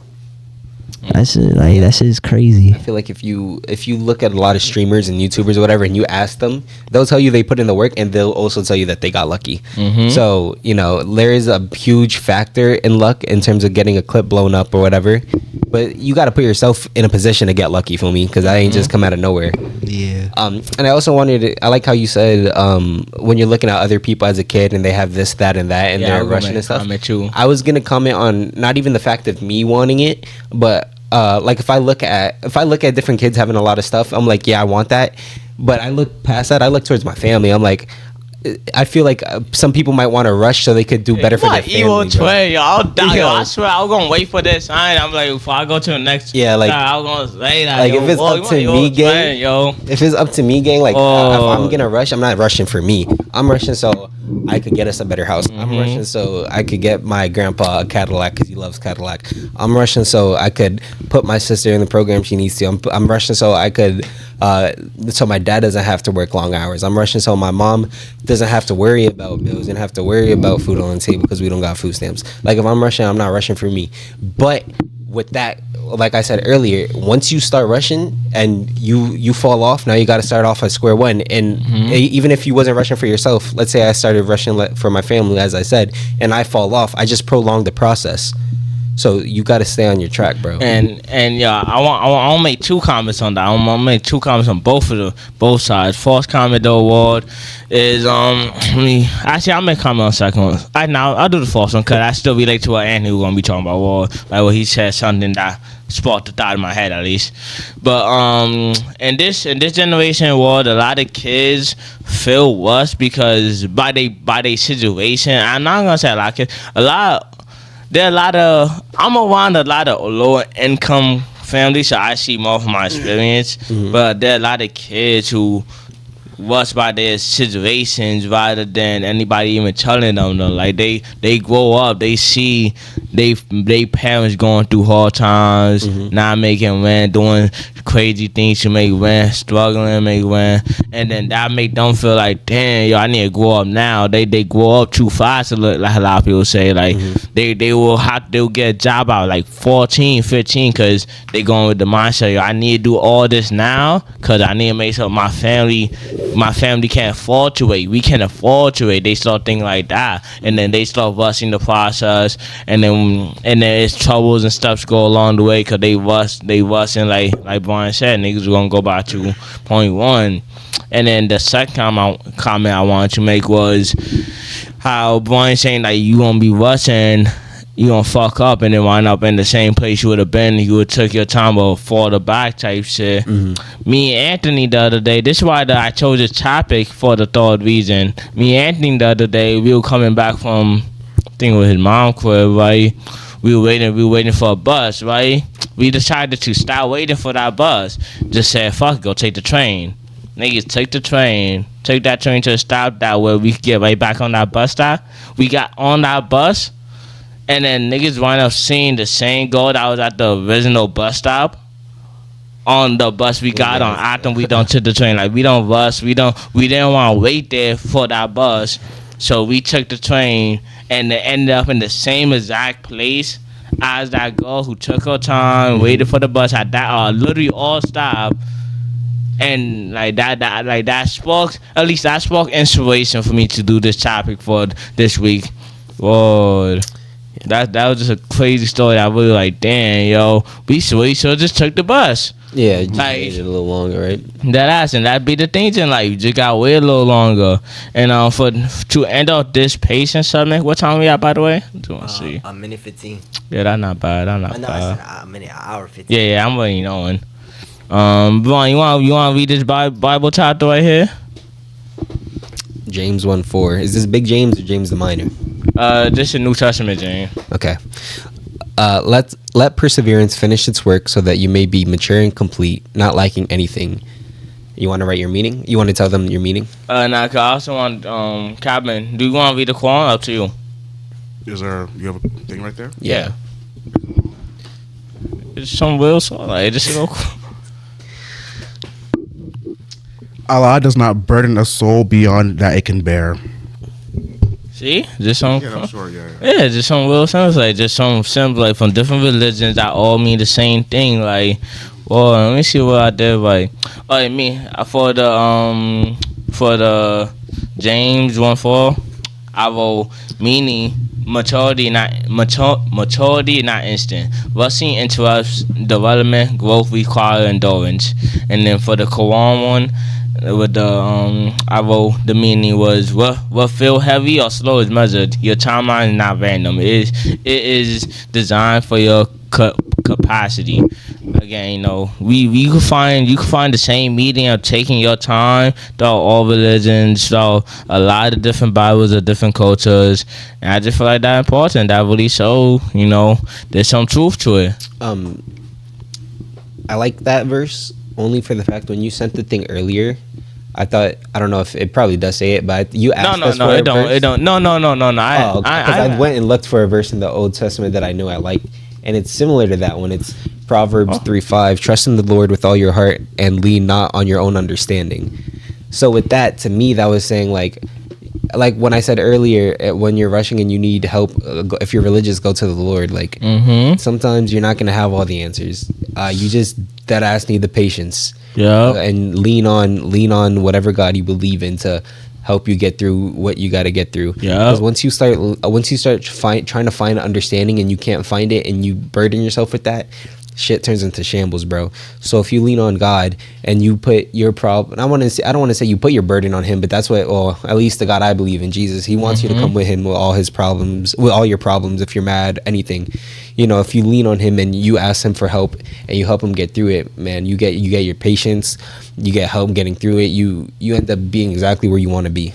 That shit is crazy. I feel like if you look at a lot of streamers and YouTubers or whatever, and you ask them, they'll tell you they put in the work, and they'll also tell you that they got lucky. Mhm. So there is a huge factor in luck in terms of getting a clip blown up or whatever. But you got to put yourself in a position to get lucky, feel me? Because I ain't just come out of nowhere. Yeah. And I also I like how you said when you're looking at other people as a kid and they have this, that, and that, and Yeah, they're I'll go rushing make and stuff. comment too. I was gonna comment on not even the fact of me wanting it, but like if I look at different kids having a lot of stuff, I'm like, yeah, I want that. But I look past that. I look towards my family. I'm like, I feel like some people might want to rush so they could do better for their family. Evil bro. twin, yo. I'll die. Yo, Yo. I swear, I was gonna wait for this sign. I'm like, before I go to the next. Yeah, like- I was gonna say that. like, yo. if it's Whoa, up you to want me, evil gang, twin, yo. If it's up to me, gang, like Oh. if I'm gonna rush, I'm not rushing for me. I'm rushing so I could get us a better house. I'm rushing so I could get my grandpa a Cadillac because he loves Cadillac. I'm rushing so I could put my sister in the program she needs to. I'm rushing so I could, so my dad doesn't have to work long hours. I'm rushing so my mom doesn't have to worry about bills and have to worry about food on the table because we don't got food stamps. Like if I'm rushing, I'm not rushing for me. But with that, like I said earlier, once you start rushing and you fall off, now you got to start off at square one. And even if you wasn't rushing for yourself, let's say I started rushing for my family, as I said, and I fall off, I just prolonged the process. So you got to stay on your track, bro. And yeah, I want to make two comments on that. I want to make two comments on both sides. False comment though, Ward, is actually I'll make a comment on the second one. I'll do the false one because I still relate to what Anthony was gonna be talking about, Ward. Like what he said, something that sparked the thought in my head at least. But in this generation, Ward, a lot of kids feel worse because by they situation. I'm not gonna say a lot of kids. I'm around a lot of lower income families, so I see more from my experience. But there are a lot of kids who was by their situations rather than anybody even telling them. Though. Like they grow up, they see they parents going through hard times, not making rent, doing crazy things to make rent, struggling to make rent, and then that make them feel like, damn, yo, I need to grow up now. They grow up too fast, like a lot of people say. Like they'll get a job out like 14, 15, because they going with the mindset, yo, I need to do all this now because I need to make sure my family can't afford to wait. We can't afford to wait. They start thinking like that, and then they start rushing the process, and then it's troubles and stuff go along the way because they rushing like Brian said, niggas gonna go by 2.1. And then the second comment I wanted to make was how Brian saying like you gonna be rushing, you gonna fuck up and then wind up in the same place you would have been. You would took your time but fall back type shit. Me and Anthony the other day, this is why I chose this topic for the third reason. Me and Anthony the other day, we were coming back from, I think it was his mom crib, right? We were waiting for a bus, right? We decided to stop waiting for that bus. Just said, fuck it, go take the train. Niggas, take the train. Take that train to a stop that way we could get right back on that bus stop. We got on that bus, and then niggas wind up seeing the same girl that was at the original bus stop on the bus we got on after we done took the train. Like, we didn't want to wait there for that bus. So we took the train and it ended up in the same exact place as that girl who took her time, waited for the bus at that literally all stop. And that sparked inspiration for me to do this topic for this week. Whoa, that was just a crazy story. I really like, damn, yo, we should just took the bus. Yeah, just like, waited a little longer, right? That be the things in life. You just got to wait a little longer. And to end off this patient segment, what time we at, by the way? Do you want to see? A minute 15. Yeah, that's not bad. That's not No, bad. it's an hour 15. Yeah, I'm already knowing. Brian, you want to read this Bible chapter right here? James 1:4. Is this Big James or James the Minor? This is New Testament, James. Okay. Let perseverance finish its work so that you may be mature and complete, not lacking anything. You want to write your meaning? You want to tell them your meaning? Nah, cause I also want, Cabin, do you want to read the Quran? Up to you. You have a thing right there? Yeah. It's some real song. Like, this is so cool. Allah does not burden a soul beyond that it can bear. See? Just some... Yeah, I'm sure, yeah. Yeah, just some real sense, like just some simple, like from different religions that all mean the same thing. Like, well, let me see what I did. Like, for the James 1:4, I wrote meaning maturity, not instant. Rushing interrupts development, growth requires endurance. And then for the Quran one, with the I wrote the meaning was what feel heavy or slow is measured. Your timeline is not random. It is designed for your capacity. Again, you know, you can find the same meaning of taking your time throughout all religions, throughout a lot of different Bibles of different cultures, and I just feel like that important. That really show, you know, there's some truth to it. I like that verse only for the fact when you sent the thing earlier, I thought, I don't know if it probably does say it, but you asked us for it don't. No. Because I went and looked for a verse in the Old Testament that I knew I liked, and it's similar to that one. It's Proverbs 3:5. Trust in the Lord with all your heart and lean not on your own understanding. So with that, to me, that was saying like when I said earlier, when you're rushing and you need help, if you're religious, go to the Lord. Like sometimes you're not gonna have all the answers. You just that ass need the patience. Yeah, and lean on whatever God you believe in to help you get through what you got to get through. Yeah, because once you start trying to find understanding and you can't find it and you burden yourself with that, shit turns into shambles, bro. So if you lean on God and you put your problem, I don't want to say you put your burden on him, but that's what, well, at least the God I believe in, Jesus, he wants you to come with him with all his problems, with all your problems. If you're mad, anything, you know, if you lean on him and you ask him for help and you help him get through it, man, you get your patience, you get help getting through it. You end up being exactly where you want to be.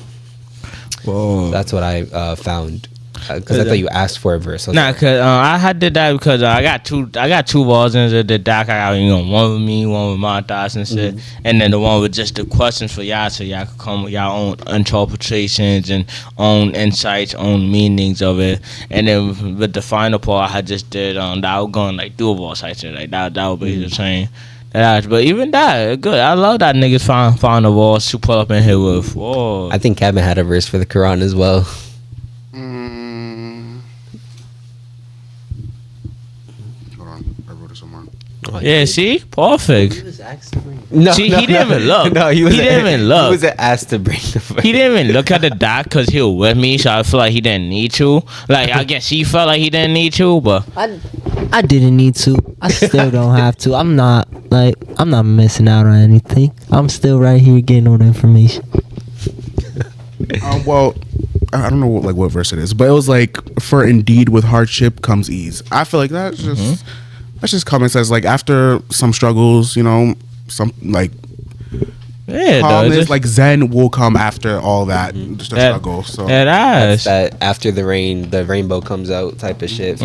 Whoa, that's what I found. Because I thought you asked for a verse. Nah, cause I had did that because I got two versions of the doc. I got one with me, one with my thoughts and shit, and then the one with just the questions for y'all, so y'all could come with y'all own interpretations and own insights, own meanings of it. And then with the final part, I just did that I was going like doable sites like that. That would be the same. But even that, good. I love that niggas find the walls to pull up in here with. Whoa. I think Kevin had a verse for the Quran as well. Hold on, I wrote it somewhere. Yeah, see? Perfect. No, See, he didn't even look. No, He didn't even look. He wasn't asked to bring the verse. He didn't even look at the doc because he was with me, so I feel like he didn't need to. Like, I guess he felt like he didn't need to, but I didn't need to. I still don't have to. I'm not missing out on anything. I'm still right here getting all the information. Well, I don't know what verse it is, but it was like, for indeed with hardship comes ease. I feel like that's just common sense. Like, after some struggles, some like yeah, calmness, like zen will come after all that, just a struggle. So that That after the rain, the rainbow comes out type of shit.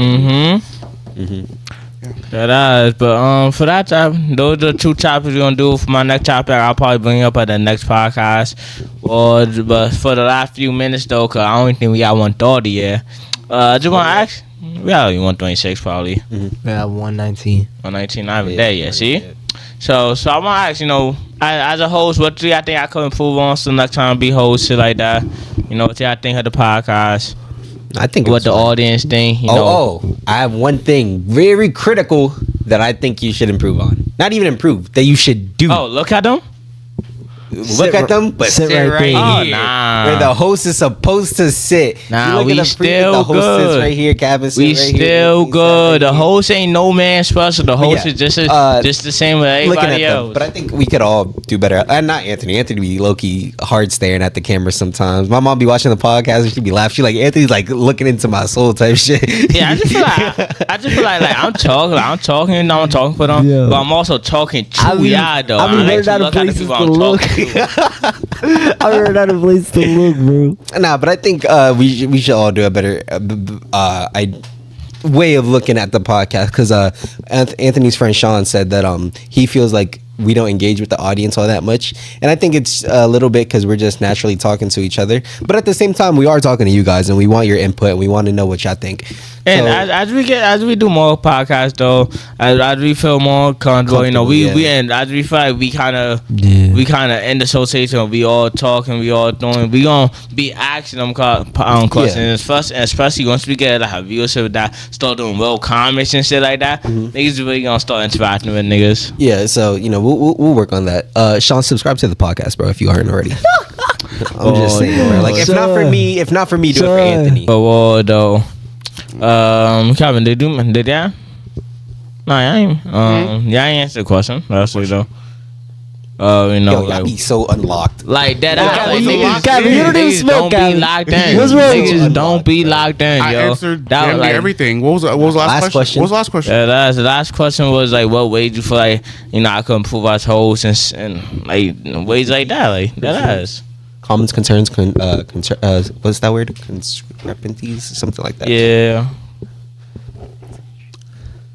That is, but for that time, those are the two topics we're gonna do. For my next topic, I'll probably bring up at the next podcast. But for the last few minutes though, cause I don't think we got 130 yet. I just want to ask. We got 126 probably. Yeah, 119. 119, not even there yet. See. So I want to ask, as a host, what do y'all think I could improve on so next time be host, shit like that? What y'all think of the podcast? I think What the audience think? I have one thing very critical that I think you should improve on. Not even improve, that you should do. Oh, look at them. Look at them, but sit sit right right there. here, Oh, nah. where the host is supposed to sit. Nah, You look we at the still the host good. sits right here, Cabin We sit right still here, good. The right here. host ain't no man special. The host yeah, is just the same with Looking everybody at else. them, but I think we could all do better. And not Anthony. Anthony be low key hard staring at the camera sometimes. My mom be watching the podcast and she'd be laughing. She like Anthony's like looking into my soul type shit. Yeah, I just feel like I'm talking for them, Yeah. but I'm also talking to I mean- y'all though. I mean, I learned actually how to look at the places people to I'm look. talking to. I heard out of place to look, bro. Nah, but I think we should all do a better way of looking at the podcast because Anthony's friend Sean said that he feels like we don't engage with the audience all that much, and I think it's a little bit because we're just naturally talking to each other. But at the same time, we are talking to you guys, and we want your input, and we want to know what y'all think. And So- as we do more podcasts though, as we feel more comfortable, we yeah. and as we feel like we kind of Yeah. we kind of in the association, we all talking, we all doing, we gonna be asking them questions first, and especially once we get like a viewership that start doing well comments and shit like that, niggas really gonna start interacting with niggas. Yeah, so we'll work on that. Sean, subscribe to the podcast, bro, if you aren't already. I'm just saying, bro. Like, if not for me, do it for Anthony. But what though? Kevin, did ya? No, I ain't. Yeah, I ain't answered the question. That's it though. Yo, y'all like, be so unlocked. like that. Kevin, Like, you- niggas, Kevin, you don't even niggas smoke, don't be Kevin. locked in. What's wrong with Niggas you? don't be locked in, I yo. answered That damn was near like everything. What was the last question? What was the last question? the last question was like, what ways you feel like I could improve as host and like ways like that, like that ass. Comments, concerns, what's that word? Discrepancies, something like that. Yeah.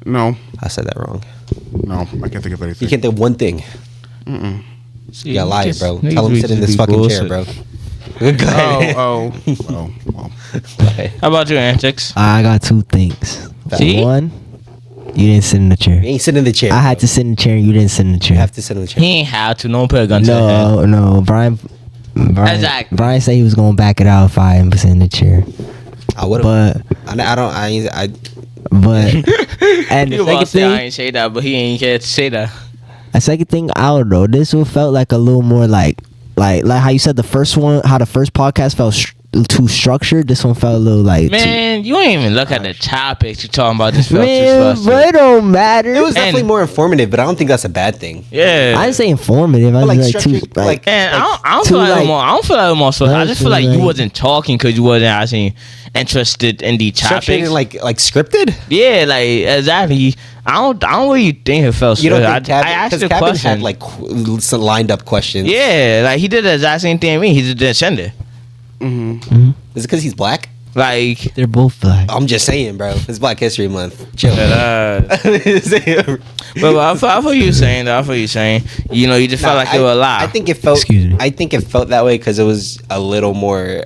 No, I said that wrong. I can't think of anything. You can't think one thing. See, You got lie, niggas- bro. niggas Tell him be sit in just this be fucking bullshit. chair, bro. Go ahead. Well. How about you, Antics? I got two things. See? One, you didn't sit in the chair. You ain't sitting in the chair. I had to sit in the chair and you didn't sit in the You chair. have to sit in the chair. He ain't have to. No put a gun to the head. No, Brian. Exactly. Brian said he was gonna back it out if I was in the chair. I would have. But I and He the was about second to say I thing, ain't say that, but he ain't care to say that. a second thing, I don't know. This one felt like a little more like how you said the first one, how the first podcast felt too structured. This one felt a little like Man, you ain't even look at the topics you talking about. This too, felt too man, stressful. but it don't matter. It was definitely And- more informative, but I don't think that's a bad thing. Yeah. I didn't say informative. I was like like too structured, like. And I don't too, feel like like- more. I don't feel like more. So I just feel like you like- wasn't talking because you wasn't actually interested in the Structured topics. and like scripted. Yeah, like exactly. I don't really think it felt. You don't straight. think Cabin? I asked Because the Cabin question. had like some lined up questions. Yeah, like he did the exact same thing to me. He just didn't send it. Is it because he's black? Like, They're both black. I'm just saying, bro. It's Black History Month. Chill. but I feel what you're saying. Though. I feel what you're saying. You know, you just felt like it was a lie. I think it felt. Excuse me. I think it felt that way because it was a little more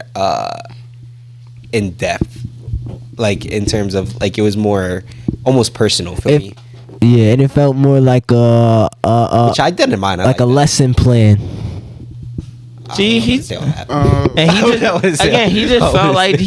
in depth, like in terms of like it was more almost personal for me, Yeah, and it felt more like which I didn't mind. I like a liked lesson plan. See, he he's and he just, again, he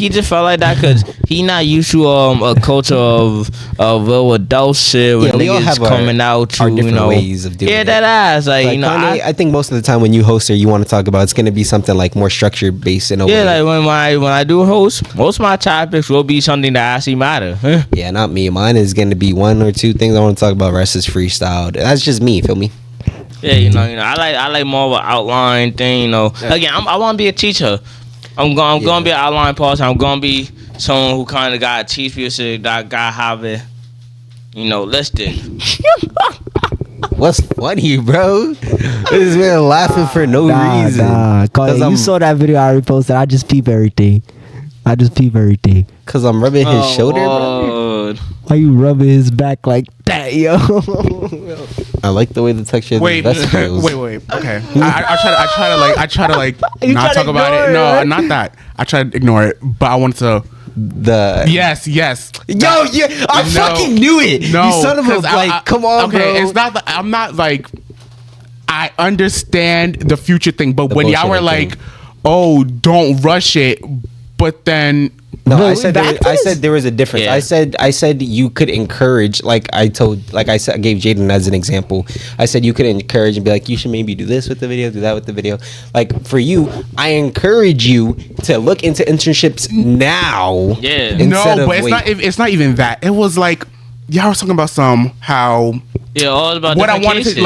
just felt like that because he not used to a culture of little adult shit with we all niggas have coming out to our different you know ways of doing it. that ass like you know Kanye, I think most of the time when you host or you want to talk about, it's going to be something like more structured based in a way. like when I do host, most of my topics will be something that actually matter. Yeah, not me. Mine is going to be one or two things I want to talk about. Rest is freestyle. That's just me. Feel me? Yeah, you know, I like more of an outline thing. You know, again, I want to be a teacher. I'm gonna be an outline person. I'm gonna be someone who kind of got to teach people shit that got have it, you know, listed. What's funny, bro? This man laughing for no reason. Nah, Cause you I'm- saw that video I reposted. I just peep everything. Cause I'm rubbing his shoulder, bro. Lord. Why you rubbing his back like that, yo? I like the way the texture of Wait, the vest feels. wait. Okay, I try to like You try not to talk about ignore it. it, No, right? not that. I try to ignore it, but I wanted to. The Yes. Yo, yeah, I No. fucking knew it. No, You son of a 'cause come on, okay, bro. it's not. I'm not like. I understand the future thing, but The when y'all were bullshitting like, thing. "Oh, don't rush it," but then No, Bro, I said back to I this? said there was a difference. Yeah. I said you could encourage, like I said, I gave Jaden as an example. I said you could encourage and be like, you should maybe do this with the video, do that with the video. Like for you, I encourage you to look into internships now. Yeah. instead no, of but it's not even that. It was like y'all was talking about how Yeah, all about what I different wanted cases. to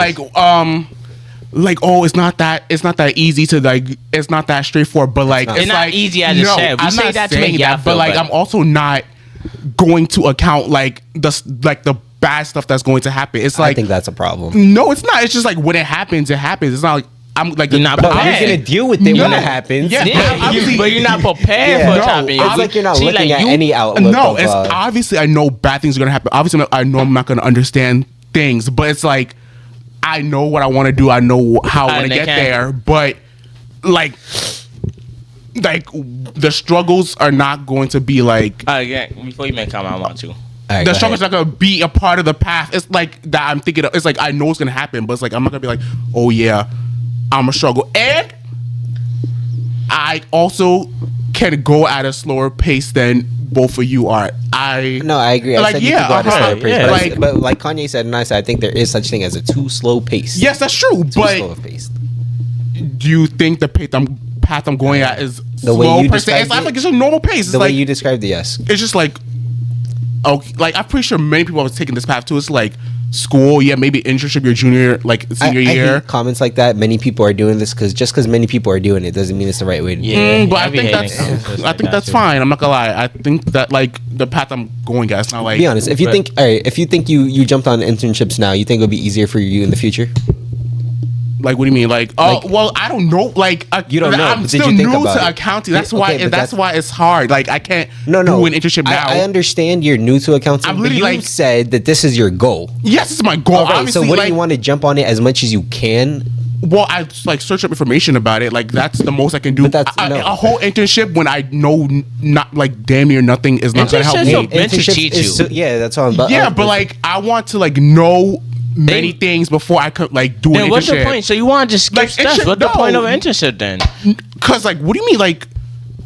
like oh it's not that easy to like it's not that straightforward, but like not. It's not like, easy as it said. We I'm say not that to saying make y'all that, but feel like better. I'm also not going to account like the bad stuff that's going to happen. It's I like think that's a problem. no, it's not. It's just like when it happens, it happens. It's not like I'm like You're not No, prepared. you're gonna deal with it when No. it happens. Yeah. Yeah, obviously- but you're not prepared Yeah. for No, it to happen. it's like you're not looking at you- any outlook. No, of, it's obviously I know bad things are gonna happen. Obviously, I know I'm not gonna understand things, but it's like I know what I want to do. I know how I want And to they get can't- there, but like the struggles are not going to be like Again, before you make a comment, I want to. All right, the go struggles ahead. are gonna be a part of the path. It's like that I'm thinking of. It's like I know it's gonna happen, but it's like I'm not gonna be like, oh yeah, I'm a struggle, and I also can go at a slower pace than both of you are. No, I agree. I Like, said you yeah, could go at a uh-huh. slower pace, Yeah. but, Like- but like Kanye said, and I said, I think there is such thing as a too slow pace. Yes, that's true, too but slow of pace. do you think the path I'm going at is The way slow you per se? described It's not it- like it's a normal pace. It's The like way you described it, yes. it's just like okay, like I'm pretty sure many people have taken this path too. It's like school, yeah, maybe internship your junior, like senior I year. hate comments like that. Many people are doing this because just because many people are doing it doesn't mean it's the right way to do it. Yeah. But I be think hating comments that's like that, too. fine. I'm not gonna lie. I think that like the path I'm going at, it's not like Be honest. If you But- think, all right, if you think you jumped on internships now, you think it'll be easier for you in the future? like what do you mean? Like oh Like- well, I don't know. Like You don't know, I'm but did still you think new about to it? accounting. That's Yeah, why okay, but that's why it's hard. Like I can't No. do an internship now. I understand you're new to accounting, I'm but literally you like- said that this is your goal. Yes, it's my goal. All right, so Obviously, what like, do you want to jump on it as much as you can? Well, I like search up information about it. Like that's the most I can do. But that's- no. A whole internship when I know not like damn near nothing is not gonna help Internships me. don't- meant to Internships teach is you. so- yeah, that's all. Yeah, but like I want to like know many They- things before I could like do an Then what's the internship. point? So you want to just skip Like, steps? internship- What's the point of no. an internship then? Cause like, what do you mean? Like,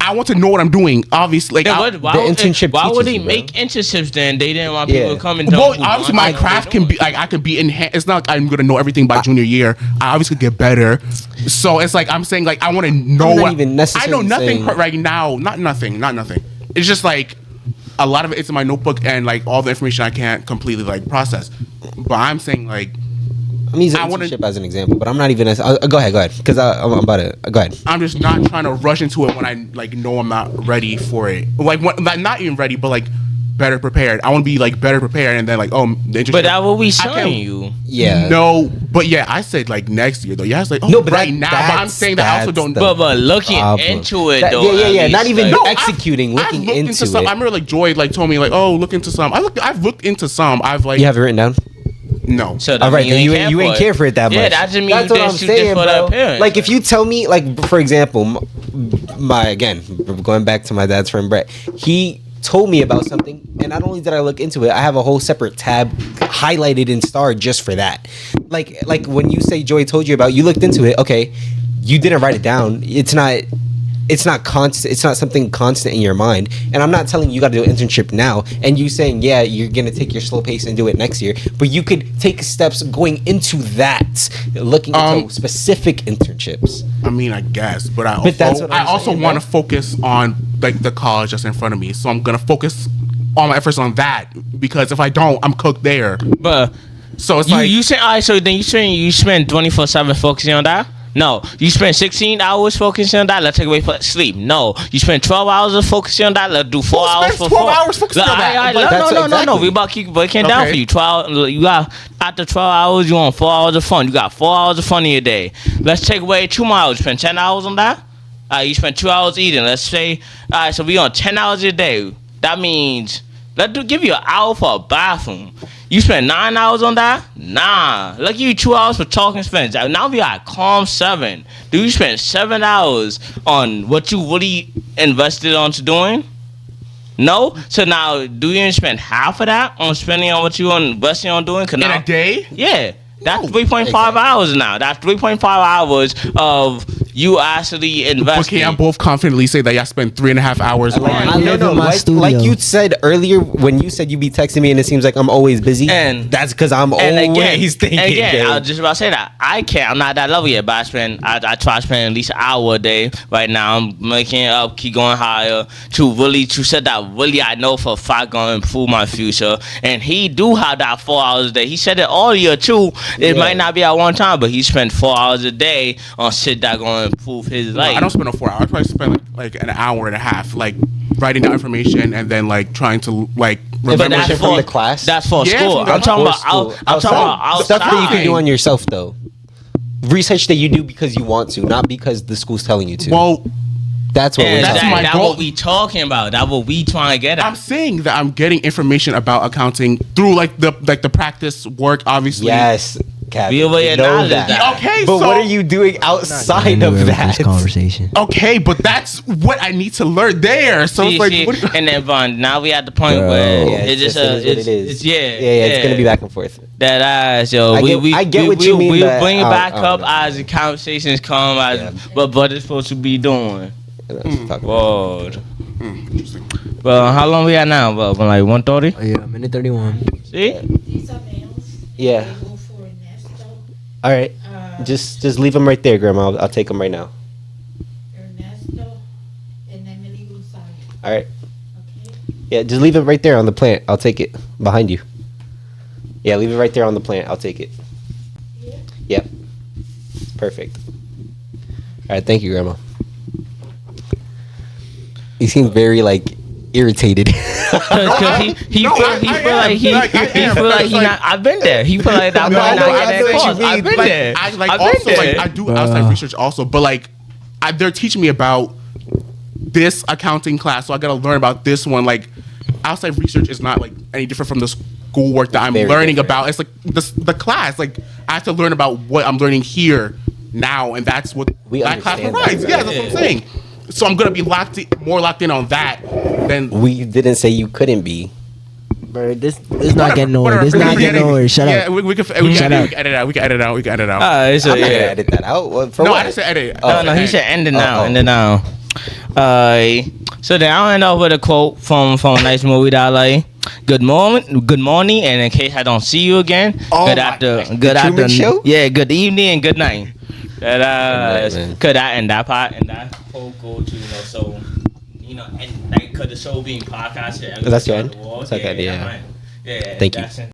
I want to know what I'm doing. Obviously, like, Then I- why the would- internship Why would teaches they you, bro. make internships then? They didn't want Yeah. people to come and well, who obviously want my to craft do can it. be like I can be enhanced. It's not like I'm gonna know everything by junior year. I obviously get better. So it's like I'm saying like I want to know I'm not what even I know necessarily nothing saying- right now. Not nothing. It's just like a lot of it's in my notebook and like all the information I can't completely like process. But I'm saying like I'm using I wanna- internship as an example, but I'm not even. Go ahead, because I'm about to. Go ahead. I'm just not trying to rush into it when I like know I'm not ready for it. Like not even ready, but like better prepared. I want to be like better prepared, and then like, oh, the internship. But that what we I showing can't- you. Yeah. No, but yeah, I said like next year though. Yeah, I was like, oh, No, but right that- now. But I'm that's- saying that I also that's don't. the- But looking problem. into it That- though. yeah. at Not least, even like, no, executing, I've looking looked into some. it. I remember like Joy like told me like, oh, look into some. I've looked into some. I've like You have it written down. no. So that All right, mean then you ain't care for it that much. Yeah, that just means That's you what I'm didn't shoot saying, this for the bro. appearance. Like if you tell me, like for example, my again going back to my dad's friend Brett, he told me about something, and not only did I look into it, I have a whole separate tab highlighted in star just for that. Like when you say Joy told you about, you looked into it. Okay, you didn't write it down. It's not constant. It's not something constant in your mind. And I'm not telling you got to do an internship now. And you saying, yeah, you're gonna take your slow pace and do it next year. But you could take steps going into that, looking into specific internships. I mean, I guess, but that's what I'm I also saying, want bro. to focus on like the college that's in front of me. So I'm gonna focus all my efforts on that because if I don't, I'm cooked there. but So it's you like you say all right. So then you saying you spend 24/7 focusing on that? No, you spend 16 hours focusing on that. Let's take away sleep. No, you spend 12 hours of focusing on that. Let's do 4 hours spends for 12 fun. hours focusing on that? No, That's no. exactly- We about to keep breaking down Okay. for you. 12. You got after 12 hours, you want 4 hours of fun. You got 4 hours of fun in your day. Let's take away 2 more hours. Spend 10 hours on that. You spend 2 hours eating. Let's say, all right, so we on 10 hours a day. That means give you an hour for a bathroom. You spend 9 hours on that? Nah. Let's give you 2 hours for talking spends. Now we got calm 7. Do you spend 7 hours on what you really invested onto doing? No. So now, do you spend half of that on spending on what you investing on doing? 'Cause in now, a day. yeah. That's No. 3.5 hours now. That's 3.5 hours of you actually But investing. can I both confidently say that I spent 3.5 hours I on? live in my studio. like you said earlier when you said you be texting me and it seems like I'm always busy. And- that's because I'm And always thinking. again, I babe. was just about to say that I can't. I'm not that level yet, but I try to spend at least an hour a day. Right now, I'm making it up, keep going higher. To said that really I know for a fact gonna improve my future. And he do have that 4 hours a day. He said it all year too. It Yeah. might not be at one time, but he spent 4 hours a day on shit that gonna improve his life. I don't spend no 4 hours. I probably spend like an hour and a half, like writing down information and then like trying to like But remember that's shit from from the class? That's for Yeah, school. from the I'm talking about. School. I'm talking about outside. stuff that you can do on yourself though. Research that you do because you want to, not because the school's telling you to. Well, that's what we're And That's talking my about. that's goal. what we talking about. That's what we trying to get at. I'm saying that I'm getting information about accounting through like the practice work, obviously. Yes, Kevin. We already we know acknowledged that. that. Okay, But so what are you doing outside Anywhere of with that? this conversation. okay, but that's what I need to learn there. So See, it's like, see, what, and then Von, now we at the point Bro. where Yeah, it's just it is what it's, it is. it's yeah, It's gonna be back and forth. That ass, yo. I get what you mean, We'll but bring it I back don't up know. as the conversations come, as Yeah. what it's supposed to be doing. That's what I'm talking about. Word. interesting. Well, how long we at now? Well, like 1:30. Oh, yeah, minute 31. See? These are males. Yeah. They go for Ernesto. All right, just leave them right there, Grandma. I'll take them right now. Ernesto and Emily Gonzalez. All right. Okay. Yeah, just leave it right there on the plant. I'll take it behind you. Yeah, leave it right there on the plant. I'll take it. Yeah. Yep. Perfect. All right, thank you, Grandma. You seem very like irritated. Cause he No, feel I like am. he Like, I am. feel like It's he like- not. I've been there. He feel like I'm No, not I know getting what that you course. mean. I've been Like, there. I like I've also been like there. I do outside research also, but like they're teaching me about this accounting class, so I gotta learn about this one. Like outside research is not like any different from the schoolwork that I'm Very learning different. about. It's like the class. Like I have to learn about what I'm learning here now, and that's what We that class understand provides. that, Yeah, right? that's what I'm saying. So I'm gonna be more locked in on that than We didn't say you couldn't be. Bro, this not getting nowhere. Whatever, This not forget getting it. nowhere. Shut Yeah, up. we can Shut edit, up. we can edit out. We can edit out. We can edit out. It's I'm not yeah. gonna edit that out. What, for No, what? I didn't say edit. No, no, he said end it now, Oh, oh. end it now. So then I'll end off with a quote from a nice movie that I like. Good morning, and in case I don't see you again, Oh good my- after, the good Truman after, Show? yeah, good evening and good night. That Good night, man. could that and that part and that quote go to so and like could the show being podcasted? That's your end? the world, It's okay, yeah. Yeah, Thank you. that's it.